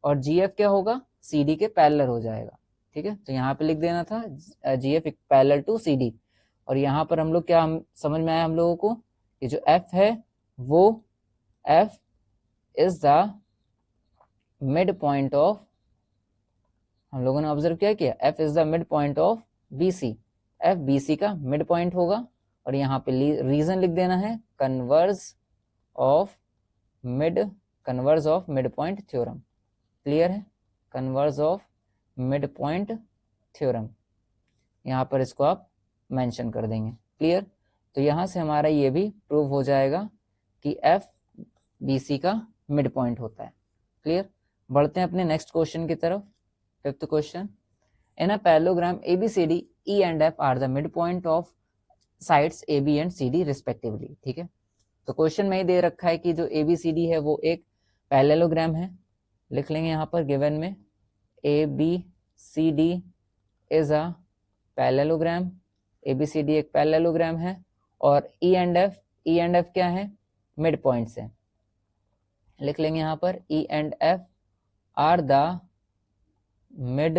और GF क्या होगा, CD के पैरेलल हो जाएगा, ठीक है। तो यहाँ पे लिख देना था GF पैरेलल टू CD, और यहाँ पर हम लोग क्या समझ में आया हम लोगों को कि जो F है वो F is the mid point of, हम लोगों ने ऑब्जर्व क्या किया, F is the mid point of BC, F BC का मिड पॉइंट होगा, और यहाँ पे रीजन लिख देना है converse of mid point theorem, clear है, converse of mid point theorem, यहाँ पर इसको आप मेंशन कर देंगे, क्लियर। तो यहाँ से हमारा ये भी प्रूव हो जाएगा कि F BC का मिड पॉइंट होता है, क्लियर। बढ़ते हैं अपने नेक्स्ट क्वेश्चन की तरफ, fifth question. In a parallelogram ABCD E and F are the mid point of sides AB and CD respectively, ठीक है। तो क्वेश्चन में ही दे रखा है कि जो ABCD है वो एक पैरेललोग्राम है, लिख लेंगे यहाँ पर गिवन में ABCD is a parallelogram, ABCD एक पैरेललोग्राम है, और E एंड F क्या है, मिड पॉइंट्स है, लिख लेंगे यहाँ पर E and F are the mid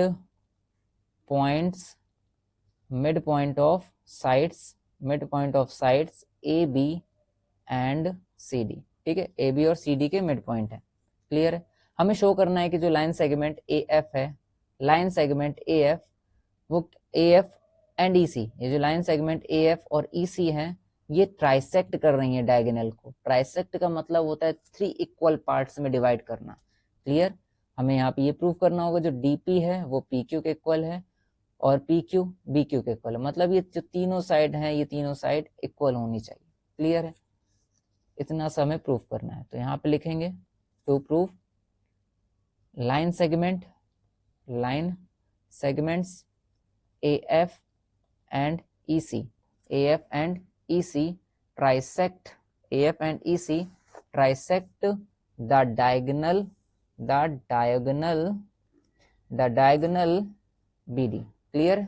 point of sides AB and CD, ठीक है, AB और CD के मिड पॉइंट है, क्लियर है। हमें शो करना है कि जो लाइन सेगमेंट AF है, लाइन सेगमेंट AF वो AF एंड EC, ये जो लाइन सेगमेंट AF और EC है ये ट्राइसेक्ट कर रही है डायगोनल को। ट्राइसेक्ट का मतलब होता है 3 इक्वल पार्ट्स में डिवाइड करना, क्लियर। हमें यहाँ पे ये प्रूव करना होगा जो DP है वो PQ के इक्वल है और PQ BQ के इक्वल है, मतलब ये जो तीनों साइड हैं ये तीनों साइड इक्वल होनी चाहिए, क्लियर है। इतना सा हमें प्रूव करना है, तो यहाँ पे लिखेंगे to prove line segments AF and EC trisect AF and EC trisect the diagonal BD, clear,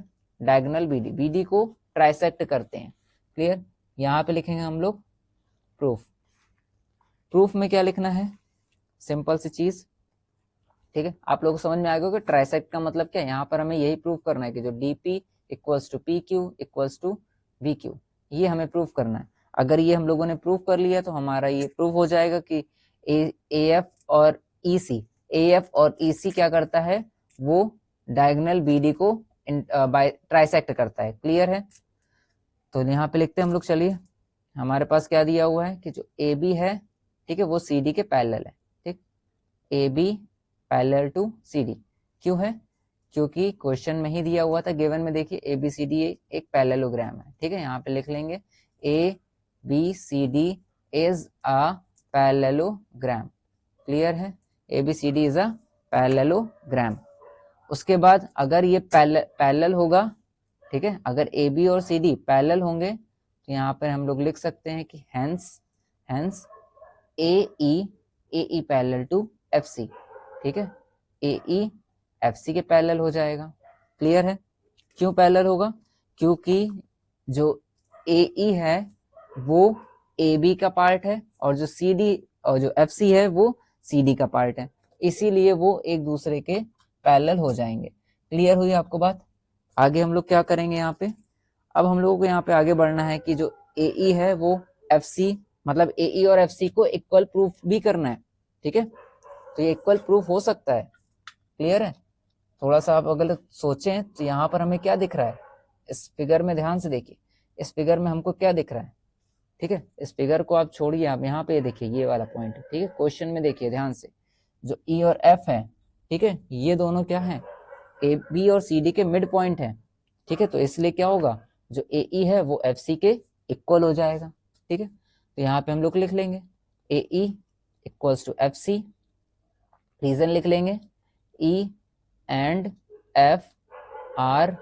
diagonal BD को ट्राइसेक्ट करते हैं, क्लियर। यहाँ पे लिखेंगे हम लोग प्रूफ में क्या लिखना है, सिंपल सी चीज, ठीक है। आप लोगों को समझ में आएगा कि ट्राइसेक्ट का मतलब क्या है, यहाँ पर हमें यही प्रूफ करना है कि जो DP equals to PQ equals to BQ, ये हमें प्रूफ करना है। अगर ये हम लोगों ने प्रूफ कर लिया तो हमारा ये प्रूफ हो जाएगा कि AF और EC क्या करता है, वो डायगोनल BD को बाय ट्राइसेक्ट करता है, क्लियर है। तो यहाँ पे लिखते हैं हम लोग, चलिए हमारे पास क्या दिया हुआ है कि जो AB है, ठीक है, वो CD के पैरेलल है, ठीक, AB पैरेलल टू CD, क्यों है, क्योंकि क्वेश्चन में ही दिया हुआ था, गिवन में देखिए ABCD एक पैरेललोग्राम है, ठीक है। यहाँ पे लिख लेंगे ABCD is a parallelogram, clear है, ABCD इज अ पैरेललोग्राम। उसके बाद अगर ये पैरेलल होगा, ठीक है, अगर AB और CD पैरेलल होंगे तो यहाँ पर हम लोग लिख सकते हैं कि hence AE parallel to FC, ठीक है, AE FC के पैरेलल हो जाएगा, क्लियर है। क्यों पैरेलल होगा, क्योंकि जो AE है वो AB का पार्ट है और जो CD और जो FC है वो CD का पार्ट है, इसीलिए वो एक दूसरे के पैरेलल हो जाएंगे, क्लियर हुई आपको बात। आगे हम लोग क्या करेंगे यहाँ पे, अब हम लोगों को यहाँ पे आगे बढ़ना है कि जो AE है वो FC, मतलब AE और FC को इक्वल प्रूफ भी करना है, ठीक है। तो ये इक्वल प्रूफ हो सकता है, क्लियर है। थोड़ा सा आप अगर सोचें तो यहाँ पर हमें क्या दिख रहा है, इस फिगर में ध्यान से देखिए, इस फिगर में हमको क्या दिख रहा है, ठीक है। इस फिगर को आप छोड़िए, आप यहाँ पे देखिए ये वाला पॉइंट, ठीक है। क्वेश्चन में देखिए ध्यान से, जो E और F है, ठीक है, ये दोनों क्या है, AB और CD के मिड पॉइंट है, ठीक है। तो इसलिए क्या होगा, जो AE है वो FC के इक्वल हो जाएगा, ठीक है। तो यहाँ पे हम लोग लिख लेंगे AE equals to FC, reason लिख लेंगे E and F are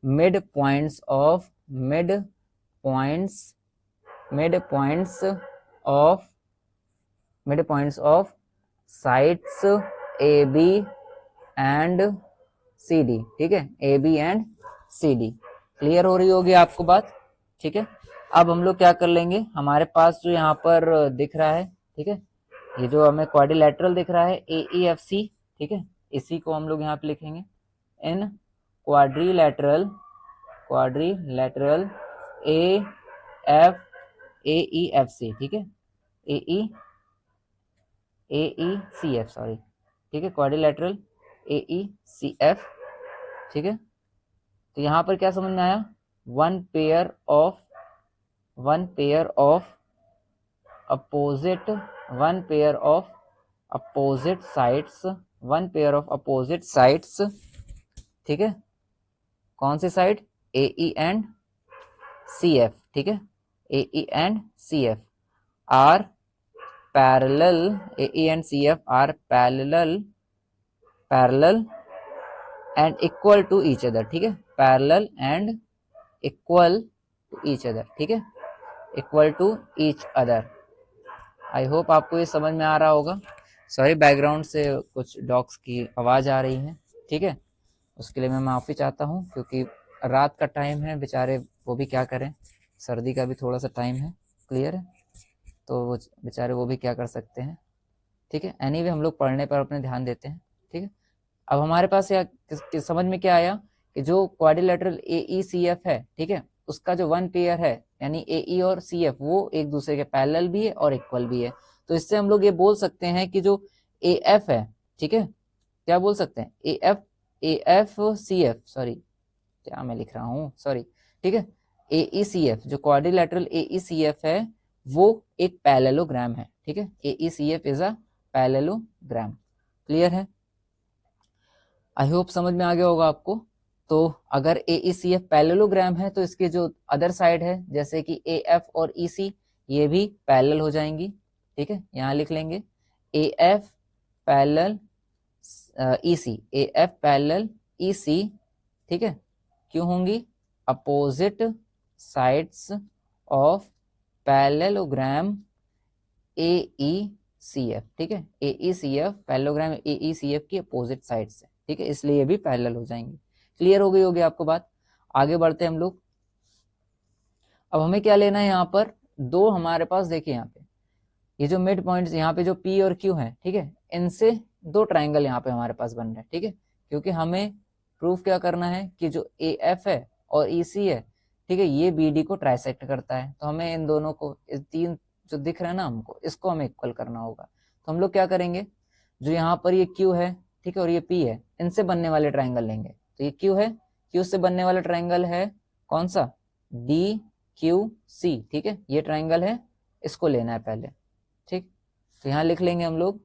mid points of sides AB and CD, ठीक है, AB and CD, क्लियर हो रही होगी आपको बात, ठीक है। अब हम लोग क्या कर लेंगे, हमारे पास जो यहाँ पर दिख रहा है, ठीक है। ये जो हमें क्वाड्रिलेटरल दिख रहा है AEFC, ठीक है, इसी को हम लोग यहाँ पे लिखेंगे इन क्वाड्रिलेटरल AEFC, ठीक है, AECF सॉरी, ठीक है, क्वाड्रिलेटरल AECF, ठीक है। तो यहाँ पर क्या समझ में आया, one pair of opposite sides, ठीक है, कौन सी साइड, AE एंड CF, ठीक है, AE and CF are parallel, AE and CF are parallel and equal to each other, ठीक है, parallel and equal to each other, ठीक है, equal to each other. I hope आपको ये समझ में आ रहा होगा। सॉरी बैकग्राउंड से कुछ डॉग्स की आवाज़ आ रही है, ठीक है, उसके लिए मैं माफ़ी चाहता हूँ, क्योंकि रात का टाइम है, बेचारे वो भी क्या करें, सर्दी का भी थोड़ा सा टाइम है, क्लियर है, तो वो बेचारे वो भी क्या कर सकते हैं, ठीक है। एनीवे हम लोग पढ़ने पर अपने ध्यान देते हैं, ठीक है। अब हमारे पास समझ में क्या आया कि जो क्वाड्रिलेटरल AECF है, ठीक है, उसका जो वन पेयर है यानी AE और CF वो एक दूसरे के पैरेलल भी है और इक्वल भी है। तो इससे हम लोग ये बोल सकते हैं कि जो AF है, ठीक है, क्या बोल सकते हैं, AFCF, सॉरी क्या मैं लिख रहा हूँ, सॉरी, ठीक है, AECF जो क्वाड्रिलेटरल AECF है वो एक पैरेललोग्राम है, ठीक है, AECF is a parallelogram, clear है। आई होप समझ में आ गया होगा आपको। तो अगर AECF पैरेललोग्राम है तो इसके जो अदर साइड है जैसे कि AF और EC ये भी पैरेलल हो जाएंगी, ठीक है, यहाँ लिख लेंगे AF पैरेलल EC, ठीक है, क्यों होंगी, opposite sides of parallelogram AECF, ठीक है, AECF पैरेललोग्राम AECF की अपोजिट साइड से, ठीक है, इसलिए ये भी पैरेलल हो जाएंगे। क्लियर हो गई होगी आपको बात। आगे बढ़ते हैं हम लोग। अब हमें क्या लेना है, यहाँ पर दो हमारे पास देखिए, यहाँ पे ये जो मिड पॉइंट्स यहाँ पे जो P और Q है, ठीक है, इनसे दो ट्राइंगल यहाँ पे हमारे पास बन रहे हैं, ठीक है, क्योंकि हमें प्रूफ क्या करना है कि जो AF है और EC है, ठीक है, ये BD को ट्राइसेक्ट करता है, तो हमें इन दोनों को, इस तीन जो दिख रहा है ना हमको, इसको हमें इक्वल करना होगा। तो हम लोग क्या करेंगे, जो यहाँ पर ये Q है, ठीक है, और ये P है, इनसे बनने वाले ट्राइंगल लेंगे। तो ये Q है, Q से बनने वाला ट्राइंगल है कौन सा, DQC, ठीक है, ये ट्राइंगल है, इसको लेना है पहले, ठीक। तो यहाँ लिख लेंगे हम लोग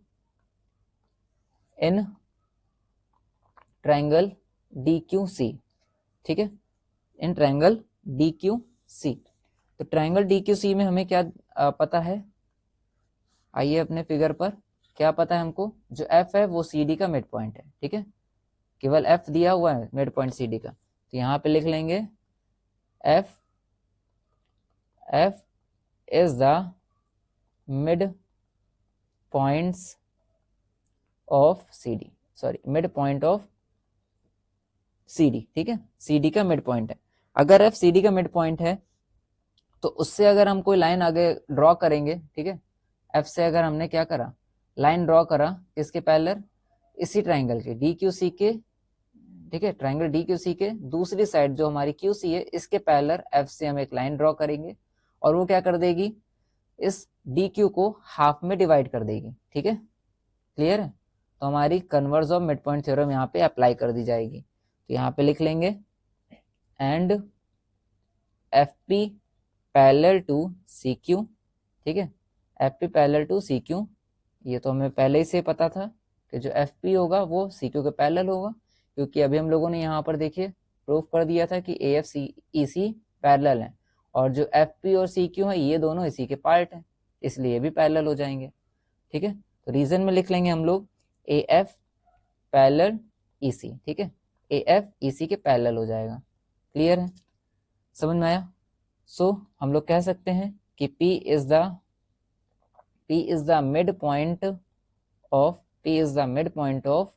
इन ट्राइंगल DQC, ठीक है, इन ट्राइंगल DQC। तो ट्राइंगल DQC में हमें क्या पता है, आइए अपने फिगर पर, क्या पता है हमको, जो F है वो CD का मिड पॉइंट है, ठीक है, केवल F दिया हुआ है मिड पॉइंट CD का। तो यहाँ पे लिख लेंगे F is the mid points of CD, sorry mid point of CD, ठीक है, CD का मिड पॉइंट है। अगर F CD का मिड पॉइंट है तो उससे अगर हम कोई लाइन आगे ड्रॉ करेंगे, ठीक है, F से अगर हमने क्या करा, लाइन ड्रॉ करा किसके पैरेलल, इसी ट्राइंगल के DQC के, ठीक है, ट्राइंगल DQC के दूसरी साइड जो हमारी QC है इसके पैरेलल F से हम एक लाइन ड्रॉ करेंगे और वो क्या कर देगी, इस DQ को हाफ में डिवाइड कर देगी, ठीक है, क्लियर है। तो हमारी converse of mid point theorem यहाँ पे अप्लाई कर दी जाएगी। तो यहाँ पे लिख लेंगे and FP parallel to CQ, ठीक है, FP पैरेलल टू CQ, ये तो हमें पहले ही से पता था कि जो FP होगा वो CQ के पैरेलल होगा, क्योंकि अभी हम लोगों ने यहाँ पर देखिए प्रूफ कर दिया था कि AF EC पैरेलल है और जो FP और CQ है ये दोनों इसी के पार्ट हैं, इसलिए भी पैरेलल हो जाएंगे, ठीक है। तो रीजन में लिख लेंगे हम लोग AF पैरेलल EC, ठीक है, AF EC के पैरेलल हो जाएगा, क्लियर है, समझ में आया। सो हम लोग कह सकते हैं कि P is the mid point of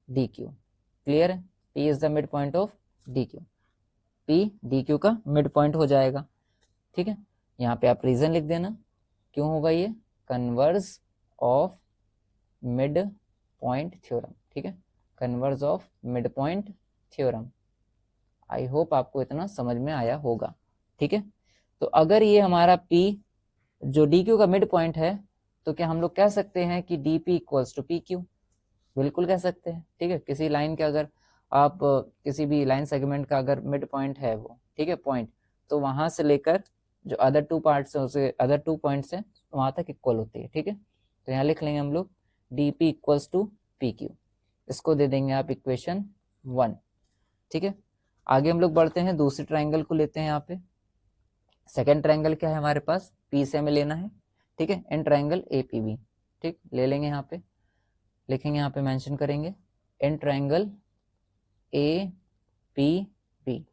DQ, clear है, P is the mid point of DQ, P DQ का मिड पॉइंट हो जाएगा, ठीक है। यहाँ पे आप रीजन लिख देना क्यों होगा ये, converse of mid point theorem, ठीक है, converse of mid point theorem. I hope आपको इतना समझ में आया होगा, ठीक है। तो अगर ये हमारा P जो डी क्यू का मिड पॉइंट है, तो क्या हम लोग कह सकते हैं कि D P equals to P Q? बिल्कुल कह सकते हैं, ठीक है। किसी लाइन का अगर आप किसी भी लाइन सेगमेंट का अगर मिड पॉइंट है वो, ठीक है, पॉइंट, तो वहां से लेकर जो अदर टू पार्ट्स है उसे अदर टू पॉइंट्स है वहां तक इक्वल होती है, ठीक है। तो यहाँ लिख लेंगे हम लोग D P equals to P Q, इसको दे देंगे आप इक्वेशन 1, ठीक है। आगे हम लोग बढ़ते हैं, दूसरे ट्राइंगल को लेते हैं। यहाँ पे सेकेंड ट्राइंगल क्या है हमारे पास, पी से हमें लेना है, ठीक है, in triangle A P B, ठीक, ले लेंगे। यहाँ पे लिखेंगे, यहाँ पे मेंशन करेंगे in triangle A P B.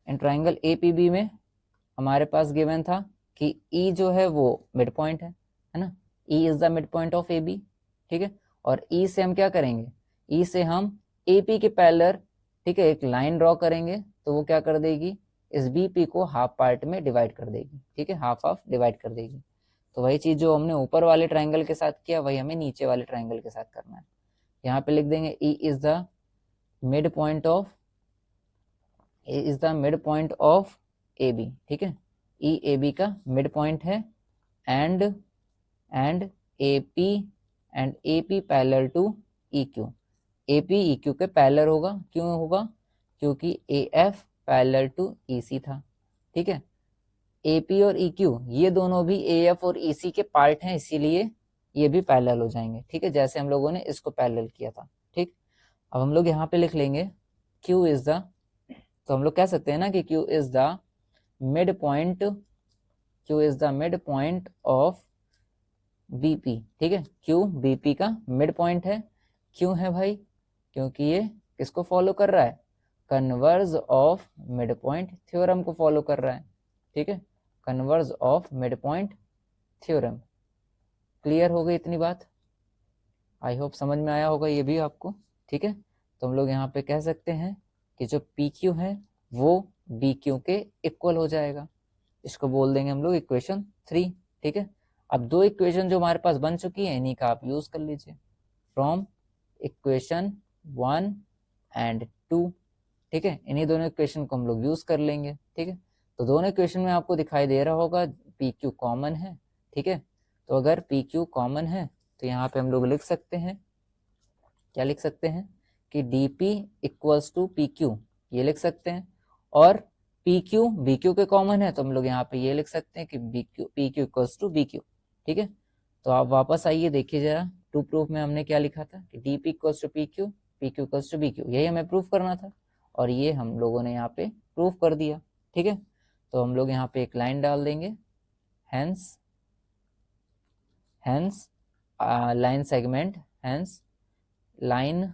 In triangle A P B में हमारे पास गिवन था कि ई जो है वो मिड पॉइंट है ना, E is the mid point of A B, ठीक है। और ई से हम क्या करेंगे, ई से हम ए पी के पैरेलल, ठीक है, एक लाइन ड्रॉ करेंगे, तो वो क्या कर देगी, इस बी पी को हाफ पार्ट में डिवाइड कर देगी, ठीक है, हाफ हाफ डिवाइड कर देगी। तो वही चीज जो हमने ऊपर वाले ट्राइंगल के साथ किया वही हमें नीचे वाले ट्राइंगल के साथ करना है। यहाँ पे लिख देंगे E is the mid point of, A is the mid point of A B, ठीक है, ई ए बी का मिड पॉइंट है, and A P parallel to E Q, A P E Q के पैरेलल होगा, क्यों होगा, क्योंकि A F parallel to E C था, ठीक है। ए पी और ई क्यू ये दोनों भी ए एफ और ई सी के पार्ट हैं, इसीलिए ये भी पैरेलल हो जाएंगे, ठीक है, जैसे हम लोगों ने इसको पैरेलल किया था, ठीक। अब हम लोग यहाँ पे लिख लेंगे Q इज द, तो हम लोग कह सकते हैं ना कि Q is the mid point, Q is the mid point of BP, ठीक है, Q BP का मिड पॉइंट है। क्यों है भाई, क्योंकि ये किसको फॉलो कर रहा है, converse of mid point theorem को फॉलो कर रहा है, ठीक है, converse of mid point theorem. Clear हो गई इतनी बात? आई होप समझ में आया होगा ये भी आपको, ठीक है। तो हम लोग यहाँ पे कह सकते हैं कि जो पी क्यू है वो डी क्यू के इक्वल हो जाएगा, इसको बोल देंगे हम लोग इक्वेशन 3, ठीक है। अब दो इक्वेशन जो हमारे पास बन चुकी है इन्हीं का आप यूज कर लीजिए, फ्रॉम इक्वेशन 1 एंड 2, ठीक है, इन्हीं दोनों इक्वेशन को हम लोग यूज कर लेंगे, ठीक है। तो दोनों इक्वेशन में आपको दिखाई दे रहा होगा पी क्यू कॉमन है, ठीक है। तो अगर पी क्यू कॉमन है तो यहाँ पे हम लोग लिख सकते हैं, क्या लिख सकते हैं कि D P equals to P Q, ये लिख सकते हैं। और पी क्यू बी क्यू के कॉमन है तो हम लोग यहाँ पे ये लिख सकते हैं कि B Q P Q equals to B Q, ठीक है। तो आप वापस आइए, देखिए जरा टू प्रूफ में हमने क्या लिखा था कि D P equals to P Q equals to B Q, यही हमें प्रूफ करना था और ये हम लोगों ने यहाँ पे प्रूफ कर दिया, ठीक है। तो हम लोग यहाँ पे एक लाइन डाल देंगे, hence line segment, hence line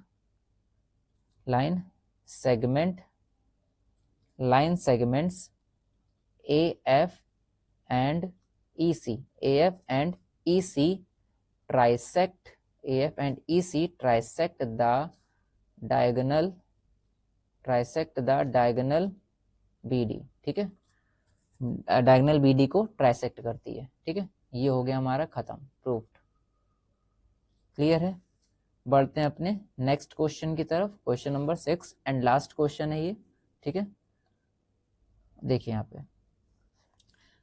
segments A F and E C, A F and E C trisect, A F and E C trisect the diagonal B D, ठीक है, डायगोनल बी डी को trisect करती है, ठीक है। ये हो गया हमारा खत्म, प्रूफ्ड। क्लियर है? बढ़ते हैं अपने नेक्स्ट क्वेश्चन की तरफ, question number 6 and last question है ये, ठीक है। देखिए यहाँ पे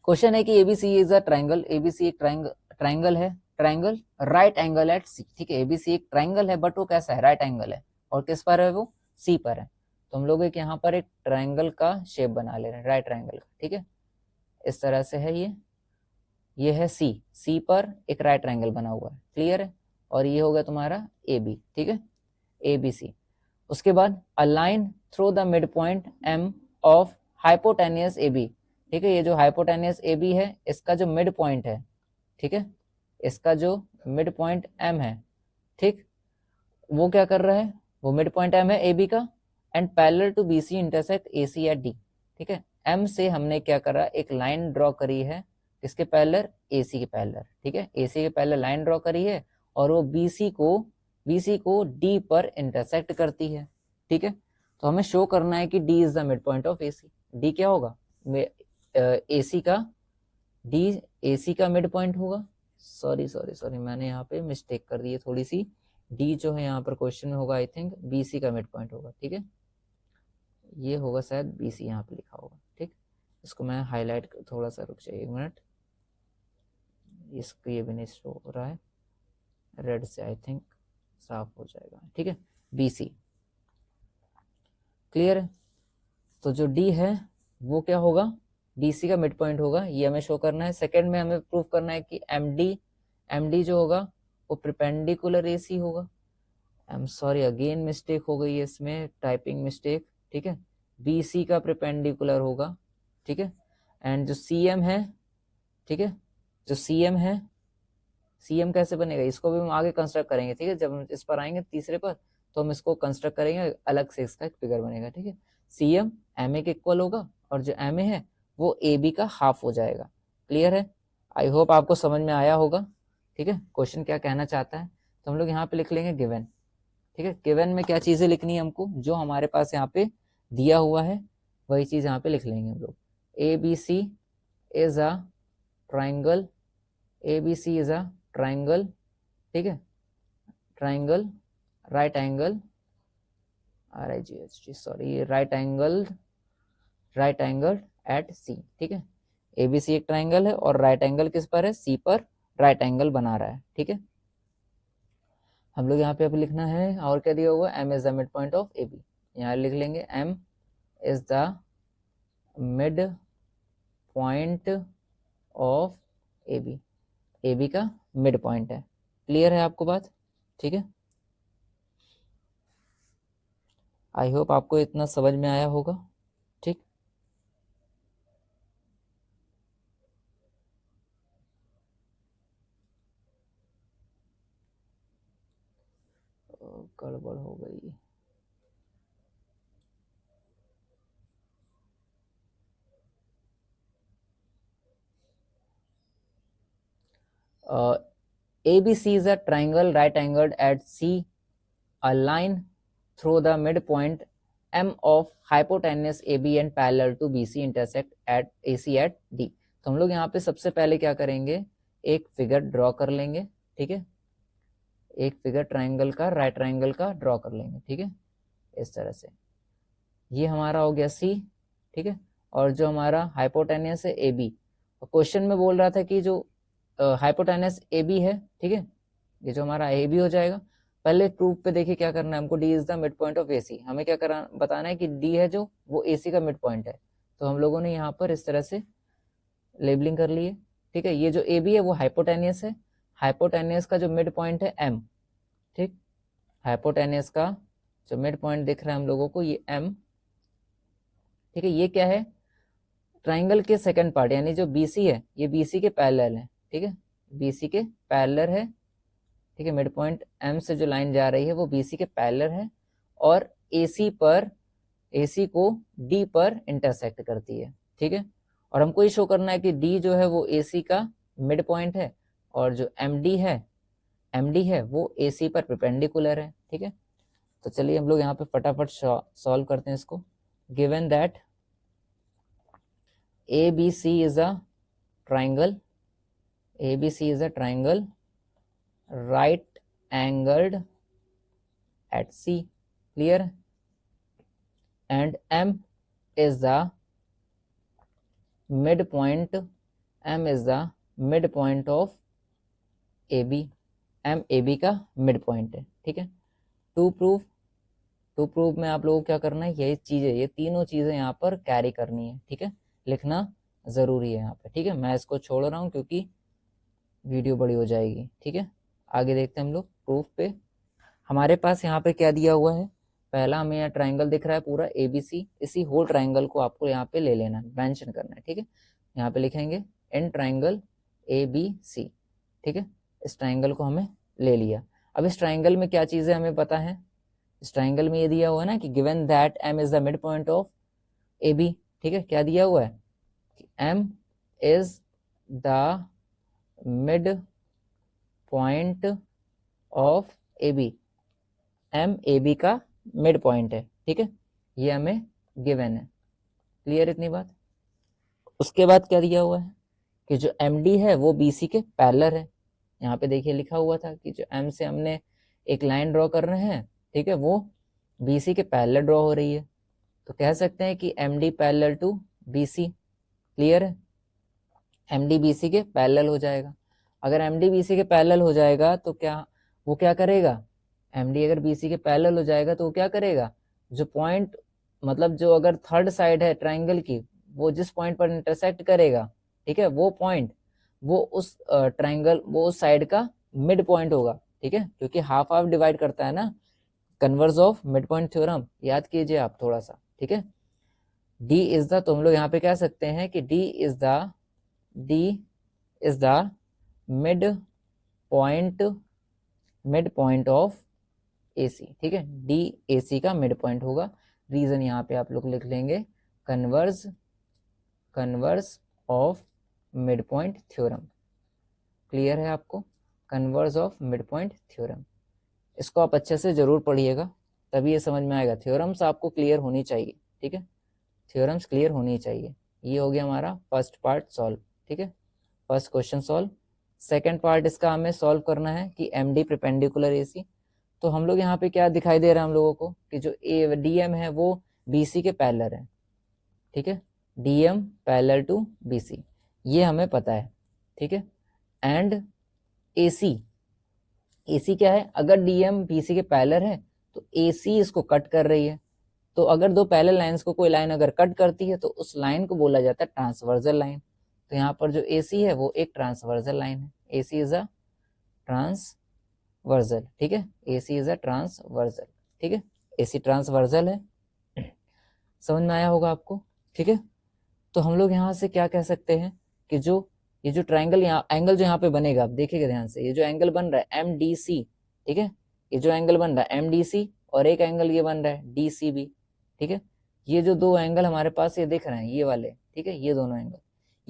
क्वेश्चन है कि ABC is a triangle, ABC एक ट्राइंगल है, triangle right angle at C, ठीक है, एबीसी एक ट्राइंगल है बट वो कैसा है, राइट एंगल है, और किस पर है वो, सी पर है। तो हम लोग एक यहाँ पर एक ट्राइंगल का शेप बना ले रहे हैं, राइट ट्राइंगल का, ठीक है, इस तरह से है ये है सी पर एक राइट ट्राइंगल बना हुआ है, क्लियर है। और ये हो गया तुम्हारा ए बी, ठीक है, ए बी सी। उसके बाद a line through the mid point M of hypotenuse A B, ठीक है, ये जो हाइपोटेनियस ए बी है इसका जो मिड पॉइंट है, ठीक है, इसका जो मिड पॉइंट एम है, ठीक, वो क्या कर रहा है, वो मिड पॉइंट एम है ए बी का, and parallel to B C intersect A C at D, ठीक है। एम से हमने क्या करा, एक लाइन ड्रॉ करी है, किसके पैरेलल, ए सी के पैरेलल, ठीक है, ए सी के पैरेलल लाइन ड्रॉ करी है और वो बी सी को डी पर इंटरसेक्ट करती है, ठीक है। तो हमें शो करना है कि D is the mid point of A C, D क्या होगा, ए सी का, डी ए सी का मिड पॉइंट होगा, सॉरी मैंने यहाँ पे मिस्टेक कर दी है थोड़ी सी। डी जो है यहाँ पर क्वेश्चन में होगा आई थिंक बी सी का मिड पॉइंट होगा, ठीक है, ये होगा शायद बी सी यहाँ पे लिखा होगा, ठीक। इसको मैं हाईलाइट थोड़ा सा रुक जाइए 1 मिनट, इसको ये भी नहीं शो हो रहा है, रेड से आई थिंक साफ हो जाएगा, ठीक है, बी सी। क्लियर है? तो जो डी है वो क्या होगा, डी सी का मिड पॉइंट होगा, ये हमें शो करना है। सेकंड में हमें प्रूव करना है कि एम डी जो होगा वो परपेंडिकुलर ए सी होगा। I am sorry again mistake हो गई है इसमें, टाइपिंग मिस्टेक, ठीक है, बी सी का परपेंडिकुलर होगा, ठीक है। एंड जो सी एम है, ठीक है, जो सी एम है, सी एम कैसे बनेगा इसको भी हम आगे कंस्ट्रक्ट करेंगे, ठीक है, जब हम इस पर आएंगे तीसरे पर तो हम इसको कंस्ट्रक्ट करेंगे, अलग से इसका एक फिगर बनेगा, ठीक है। सी एम एम ए के इक्वल होगा और जो एम ए है वो ए बी का हाफ हो जाएगा। क्लियर है? आई होप आपको समझ में आया होगा, ठीक है। क्वेश्चन क्या कहना चाहता है तो हम लोग यहाँ पे लिख लेंगे गिवन, ठीक है। गिवन में क्या चीजें लिखनी है हमको, जो हमारे पास यहाँ पे दिया हुआ है वही चीज यहाँ पे लिख लेंगे हम लोग। A B C is a triangle, A B C is a triangle, ठीक है, triangle right angle RIGHT sorry right angle at C, ठीक है। ABC एक ट्राइंगल है और राइट एंगल किस पर है, सी पर राइट एंगल बना रहा है, ठीक है। हम लोग यहाँ पे अब लिखना है और क्या दिया हुआ, M is the mid point of AB, यहाँ लिख लेंगे M is the mid point of AB, AB का मिड पॉइंट है। क्लियर है आपको बात, ठीक है। आई होप आपको इतना समझ में आया होगा, ठीक। गड़बड़ हो गई, ABC is a triangle right angled at C, a line through the midpoint M of hypotenuse AB and parallel to BC intersect at AC at D। तो हम लोग यहाँ पे सबसे पहले क्या करेंगे, एक फिगर ड्रॉ कर लेंगे, ठीक है, एक फिगर ट्राइंगल का राइट ट्राइंगल का ड्रॉ कर लेंगे, ठीक है, इस तरह से। ये हमारा हो गया C, ठीक है, और जो हमारा हाइपोटेनियस है AB, क्वेश्चन में बोल रहा था कि जो हाइपोटेनियस AB है, ठीक है, ये जो हमारा AB हो जाएगा। पहले प्रूफ पे देखिए क्या करना है हमको, D is the mid point of AC, हमें क्या करना बताना है कि D है जो वो AC का मिड पॉइंट है। तो हम लोगों ने यहाँ पर इस तरह से लेबलिंग कर ली है, ठीक है। ये जो AB है वो हाइपोटेनियस है, हाइपोटेनियस का जो मिड पॉइंट है M, ठीक, हाइपोटेनियस का जो मिड पॉइंट दिख रहा है हम लोगों को ये M, ठीक है। ये क्या है, ट्राइंगल के सेकंड पार्ट यानी जो BC है ये BC के पैरेलल है, ठीक है, BC के पैरेलल है, ठीक है। मिड पॉइंट M से जो लाइन जा रही है वो BC के पैरेलल है और AC को D पर इंटरसेक्ट करती है, ठीक है। और हमको ये शो करना है कि D जो है वो AC का मिड पॉइंट है और जो MD है वो AC पर परपेंडिकुलर है, ठीक है। तो चलिए हम लोग यहाँ पे फटाफट सॉल्व करते हैं इसको। Given that ABC is a triangle, ABC is a triangle right angled at C, clear, and M is the midpoint, M is the midpoint of AB, M AB का मिड पॉइंट है, ठीक है। To proof में आप लोगों को क्या करना है, यही चीजें, ये तीनों चीजें यहाँ पर कैरी करनी है, ठीक है, लिखना जरूरी है यहाँ पे, ठीक है। मैं इसको छोड़ रहा हूँ क्योंकि वीडियो बड़ी हो जाएगी, ठीक है। आगे देखते हैं हम लोग प्रूफ पे। हमारे पास यहाँ पे क्या दिया हुआ है, पहला हमें यहाँ ट्राइंगल दिख रहा है पूरा ABC, इसी होल ट्राइंगल को आपको यहाँ पे ले लेना है, मेंशन करना है, ठीक है। यहाँ पे लिखेंगे इन ट्राइंगल ABC, ठीक है। इस ट्राइंगल को हमें ले लिया। अब इस ट्राइंगल में क्या चीजें हमें पता है, इस ट्राइंगल में ये दिया हुआ है ना कि given that M is the mid point of AB, ठीक है। क्या दिया हुआ है कि M is the mid point of AB, M AB का मिड पॉइंट है, ठीक है, ये हमें गिवन है। क्लियर इतनी बात। उसके बाद क्या दिया हुआ है कि जो MD है वो BC के पैरेलल है, यहाँ पे देखिए लिखा हुआ था कि जो M से हमने एक लाइन ड्रॉ कर रहे हैं, ठीक है, वो BC के पैरेलल ड्रॉ हो रही है, तो कह सकते हैं कि MD parallel to BC। Clear है? MD BC के पैरेलल हो जाएगा। अगर MD BC के पैरेलल हो जाएगा तो वो क्या करेगा, MD अगर BC के पैरेलल हो जाएगा तो वो क्या करेगा, जो पॉइंट मतलब जो अगर थर्ड साइड है ट्राइंगल की, वो जिस पॉइंट पर इंटरसेक्ट करेगा, ठीक है, वो पॉइंट वो उस ट्राइंगल वो उस साइड का मिड पॉइंट होगा, ठीक है, क्योंकि हाफ हाफ डिवाइड करता है ना, converse of mid point theorem याद कीजिए आप थोड़ा सा, ठीक है। D इज द, तो हम लोग यहाँ पे कह सकते हैं कि D is the mid point of AC, ठीक है, D AC का मिड पॉइंट होगा। रीजन यहाँ पे आप लोग लिख लेंगे, converse of mid point theorem. Clear है आपको? Converse of mid point theorem, इसको आप अच्छे से जरूर पढ़िएगा, तभी ये समझ में आएगा। थ्योरम्स आपको क्लियर होनी चाहिए, ठीक है, थ्योरम्स क्लियर होनी चाहिए। ये हो गया हमारा फर्स्ट पार्ट सॉल्व, ठीक है, first question solve. Second part इसका हमें सॉल्व करना है कि MD परपेंडिकुलर AC। तो हम लोग यहाँ पे क्या दिखाई दे रहा है हम लोगों को कि जो DM है वो BC के पैरेलल है, ठीक है, DM पैरेलल टू BC, ये हमें पता है, ठीक है। एंड AC क्या है, अगर DM BC के पैरेलल है तो AC इसको कट कर रही है, तो अगर दो पैरेलल लाइंस को कोई लाइन अगर कट करती है तो उस लाइन को बोला जाता है ट्रांसवर्सल लाइन। तो यहाँ पर जो AC है वो एक ट्रांसवर्सल लाइन है, AC इज अ ट्रांसवर्सल, ठीक है, AC इज अ ट्रांसवर्सल, ठीक है, AC ट्रांसवर्सल है। समझ में आया होगा आपको, ठीक है। तो हम लोग यहाँ से क्या कह सकते हैं कि जो ये जो ट्राइंगल यहाँ एंगल जो यहाँ पे बनेगा, आप देखिएगा ध्यान से, ये जो एंगल बन रहा है MDC, ठीक है, ये जो एंगल बन रहा है MDC और एक एंगल ये बन रहा है DCB, ठीक है, ये जो दो एंगल हमारे पास ये दिख रहे हैं ये वाले, ठीक है, ये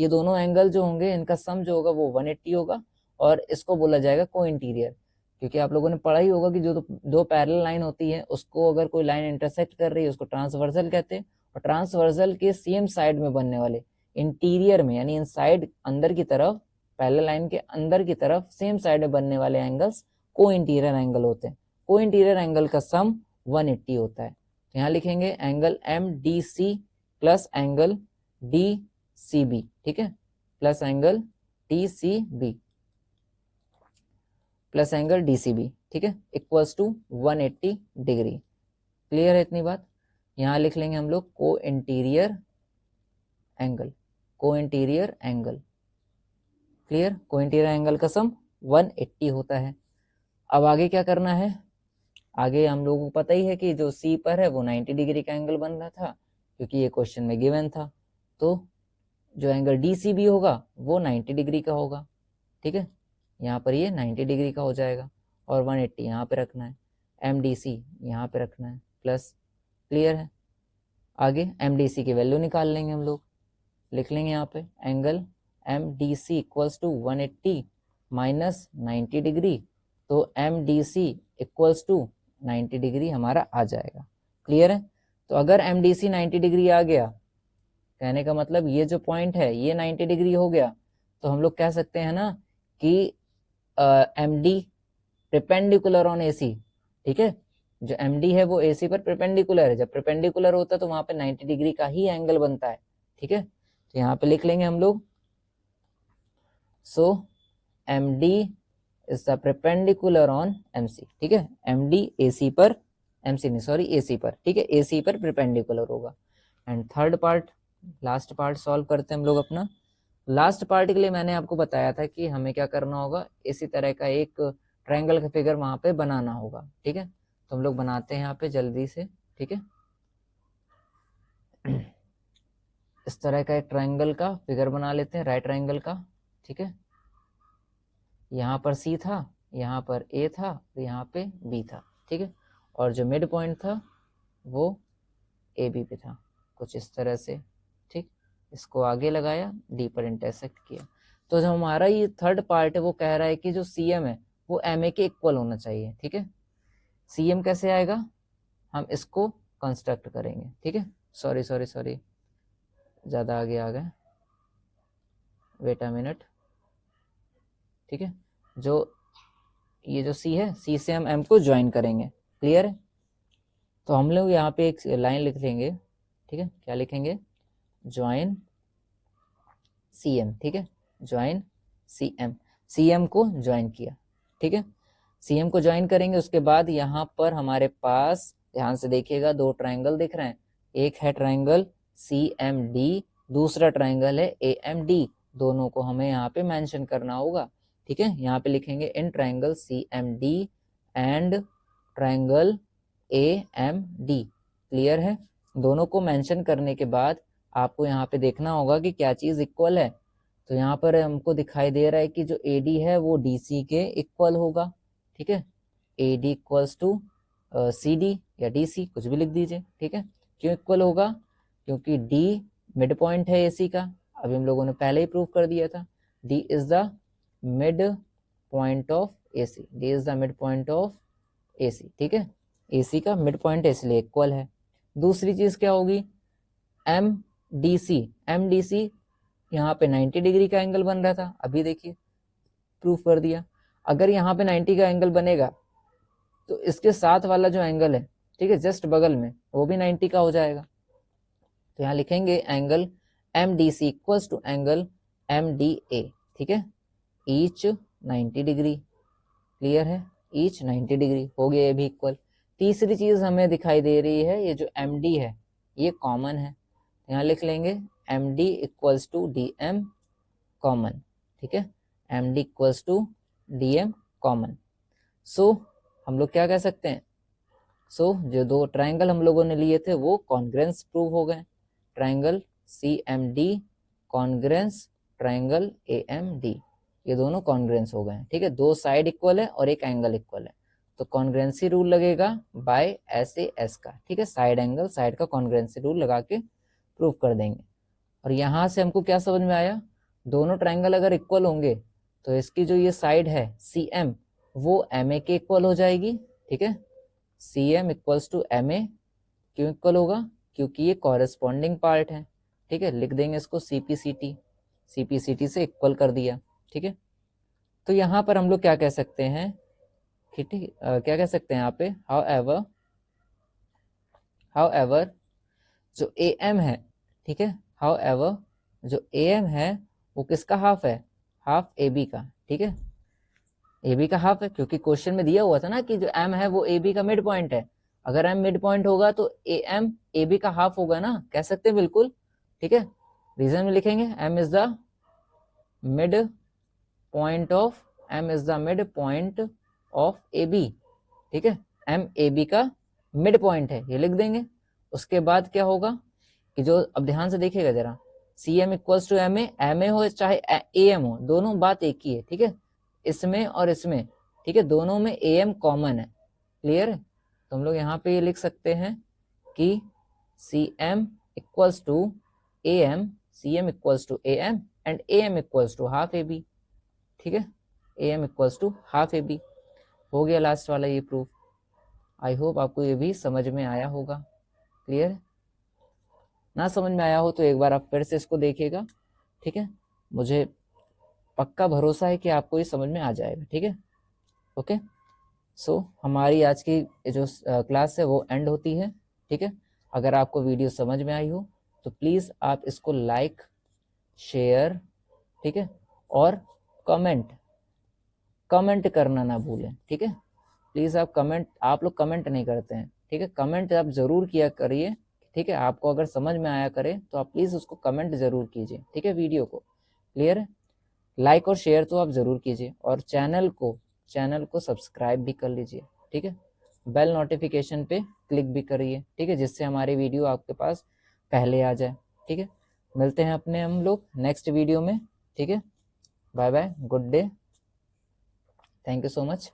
दोनों एंगल जो होंगे इनका सम जो होगा वो 180 होगा, और इसको बोला जाएगा को इंटीरियर। क्योंकि आप लोगों ने पढ़ा ही होगा कि जो दो पैरेलल लाइन होती है उसको अगर कोई लाइन इंटरसेक्ट कर रही है उसको ट्रांसवर्सल कहते हैं, और ट्रांसवर्सल के सेम साइड में बनने वाले इंटीरियर में यानी इनसाइड अंदर की तरफ, पैरेलल लाइन के अंदर की तरफ सेम साइड में बनने वाले एंगल्स को इंटीरियर एंगल होते हैं। को इंटीरियर एंगल का सम 180 होता है। तो यहाँ लिखेंगे angle MDC plus angle DCB, ठीक है, plus angle DCB plus angle DCB, ठीक है, इक्वल्स टू 180 डिग्री। क्लियर है इतनी बात? यहाँ लिख लेंगे हम लोग को इंटीरियर एंगल, क्लियर, को इंटीरियर एंगल का सम 180 होता है। अब आगे क्या करना है, आगे हम लोगों को पता ही है कि जो C पर है वो 90 डिग्री का एंगल बन रहा था, क्योंकि ये क्वेश्चन में गिवन था। तो जो एंगल DCB होगा वो 90 डिग्री का होगा, ठीक है, यहाँ पर ये 90 डिग्री का हो जाएगा, और 180 यहाँ पे रखना है, MDC यहाँ पे रखना है प्लस। क्लियर है? आगे MDC की वैल्यू निकाल लेंगे हम लोग, लिख लेंगे यहाँ पे angle MDC equals to 180 minus 90 degree, तो MDC इक्वल्स टू 90 डिग्री हमारा आ जाएगा। क्लियर है? तो अगर MDC 90 डिग्री आ गया, कहने का मतलब ये जो पॉइंट है ये 90 डिग्री हो गया, तो हम लोग कह सकते हैं ना कि MD परपेंडिकुलर ऑन AC, ठीक है, जो MD है वो AC पर परपेंडिकुलर है। जब परपेंडिकुलर होता है तो वहां पे 90 डिग्री का ही एंगल बनता है, ठीक है। तो यहाँ पे लिख लेंगे हम लोग, सो MD is the perpendicular on MC, ठीक है, MD AC पर, MC नहीं सॉरी AC पर, ठीक है, AC पर परपेंडिकुलर होगा। And third part, last part solve करते हैं हम लोग अपना। लास्ट पार्ट के लिए मैंने आपको बताया था कि हमें क्या करना होगा, इसी तरह का एक ट्रायंगल का फिगर वहां पे बनाना होगा, ठीक है। तो हम लोग बनाते हैं यहाँ पे जल्दी से, ठीक है। इस तरह का एक ट्रायंगल का फिगर बना लेते हैं, राइट ट्रायंगल का, ठीक है। यहाँ पर C था, यहाँ पर A था, यहाँ पे B था, ठीक है, और जो मिड पॉइंट था वो AB पे था, कुछ इस तरह से, ठीक। इसको आगे लगाया, D पर इंटरसेक्ट किया। तो जो हमारा ये थर्ड पार्ट है वो कह रहा है कि जो CM है वो MA के इक्वल होना चाहिए, ठीक है। CM कैसे आएगा, हम इसको कंस्ट्रक्ट करेंगे, ठीक है। सॉरी ज़्यादा आगे आ गए, वेट अ मिनट, ठीक है। जो ये जो सी है, सी से हम एम को ज्वाइन करेंगे। क्लियर है? तो हम लोग यहाँ पे एक लाइन लिख लेंगे, ठीक है, क्या लिखेंगे, ज्वाइन सी एम, ठीक है, join C M, C M को ज्वाइन किया, ठीक है, सी एम को ज्वाइन करेंगे। उसके बाद यहाँ पर हमारे पास ध्यान से देखिएगा दो ट्राइंगल दिख रहे हैं, एक है ट्राइंगल सी एम डी, दूसरा ट्राइंगल है ए एम डी, दोनों को हमें यहाँ पे मेंशन करना होगा, ठीक है। यहाँ पे लिखेंगे in triangle C M D and triangle A M D. Clear है? दोनों को मेंशन करने के बाद आपको यहाँ पे देखना होगा कि क्या चीज इक्वल है। तो यहाँ पर हमको दिखाई दे रहा है कि जो AD है वो DC के इक्वल होगा, ठीक है, AD इक्वल्स टू CD या DC, कुछ भी लिख दीजिए, ठीक है। क्यों इक्वल होगा? क्योंकि D मिड पॉइंट है AC का, अभी हम लोगों ने पहले ही प्रूव कर दिया था, D is the mid point of AC, D is the mid point of AC, ठीक है, AC का मिड पॉइंट है इसलिए इक्वल है। दूसरी चीज क्या होगी, MDC यहाँ पे 90 डिग्री का एंगल बन रहा था, अभी देखिए प्रूफ कर दिया। अगर यहाँ पे 90 का एंगल बनेगा तो इसके साथ वाला जो एंगल है, ठीक है, जस्ट बगल में, वो भी 90 का हो जाएगा। तो यहाँ लिखेंगे angle MDC equals to angle MDA, ठीक है, ईच 90 डिग्री। क्लियर है? ईच 90 डिग्री हो गया, ये भी इक्वल। तीसरी चीज हमें दिखाई दे रही है, ये जो MD है ये कॉमन है, यहाँ लिख लेंगे MD equals to DM common, ठीक है, MD equals to DM common. So हम लोग क्या कह सकते हैं, सो जो दो ट्राइंगल हम लोगों ने लिए थे वो कॉन्ग्रेंस प्रूव हो गए, triangle CMD congruence triangle AMD, ये दोनों कॉन्ग्रेंस हो गए, ठीक है, दो साइड इक्वल है और एक एंगल इक्वल है, तो कॉन्ग्रेंसी रूल लगेगा बाय SAS का, ठीक है, साइड एंगल साइड का कॉन्ग्रेंसी रूल लगा के प्रूव कर देंगे। और यहाँ से हमको क्या समझ में आया, दोनों ट्राइंगल अगर इक्वल होंगे तो इसकी जो ये साइड है CM वो MA के इक्वल हो जाएगी, ठीक है, CM इक्वल्स टू MA। क्यों इक्वल होगा? क्योंकि ये कॉरेस्पॉन्डिंग पार्ट है, ठीक है, लिख देंगे इसको CPCT से इक्वल कर दिया, ठीक है। तो यहाँ पर हम लोग क्या कह सकते हैं, ठीक है, क्या कह सकते हैं यहाँ पे, हाउएवर जो AM है, ठीक है, हाउएवर जो AM है वो किसका हाफ है, हाफ AB का, ठीक है, AB का हाफ है, क्योंकि क्वेश्चन में दिया हुआ था ना कि जो M है वो AB का मिड पॉइंट है, अगर M मिड पॉइंट होगा तो AM AB का हाफ होगा ना, कह सकते हैं बिल्कुल, ठीक है। रीजन में लिखेंगे M is the mid point of AB, ठीक है, M AB का मिड पॉइंट है, ये लिख देंगे। उसके बाद क्या होगा कि जो, अब ध्यान से देखिएगा जरा, CM इक्वल्स टू MA हो चाहे AM हो, दोनों बात एक ही है, ठीक है, इसमें और इसमें, ठीक है, दोनों में AM कॉमन है। क्लियर है? तो हम लोग यहाँ पे ये लिख सकते हैं कि CM equals to AM and AM equals to half AB, ठीक है, AM equals to half AB। हो गया लास्ट वाला ये प्रूफ। आई होप आपको ये भी समझ में आया होगा। क्लियर? ना समझ में आया हो तो एक बार आप फिर से इसको देखिएगा, ठीक है, मुझे पक्का भरोसा है कि आपको ये समझ में आ जाएगा, ठीक है। ओके, सो हमारी आज की जो क्लास है वो एंड होती है, ठीक है। अगर आपको वीडियो समझ में आई हो तो प्लीज़ आप इसको लाइक, शेयर, ठीक है, और कमेंट करना ना भूलें, ठीक है। प्लीज़ आप लोग कमेंट नहीं करते हैं, ठीक है, कमेंट आप ज़रूर किया करिए, ठीक है। आपको अगर समझ में आया करे तो आप प्लीज़ उसको कमेंट ज़रूर कीजिए, ठीक है, वीडियो को। क्लियर है? लाइक और शेयर तो आप ज़रूर कीजिए, और चैनल को सब्सक्राइब भी कर लीजिए, ठीक है। बेल नोटिफिकेशन पे क्लिक भी करिए, ठीक है, जिससे हमारी वीडियो आपके पास पहले आ जाए, ठीक है। मिलते हैं हम लोग नेक्स्ट वीडियो में, ठीक है। Bye bye, good day, thank you so much.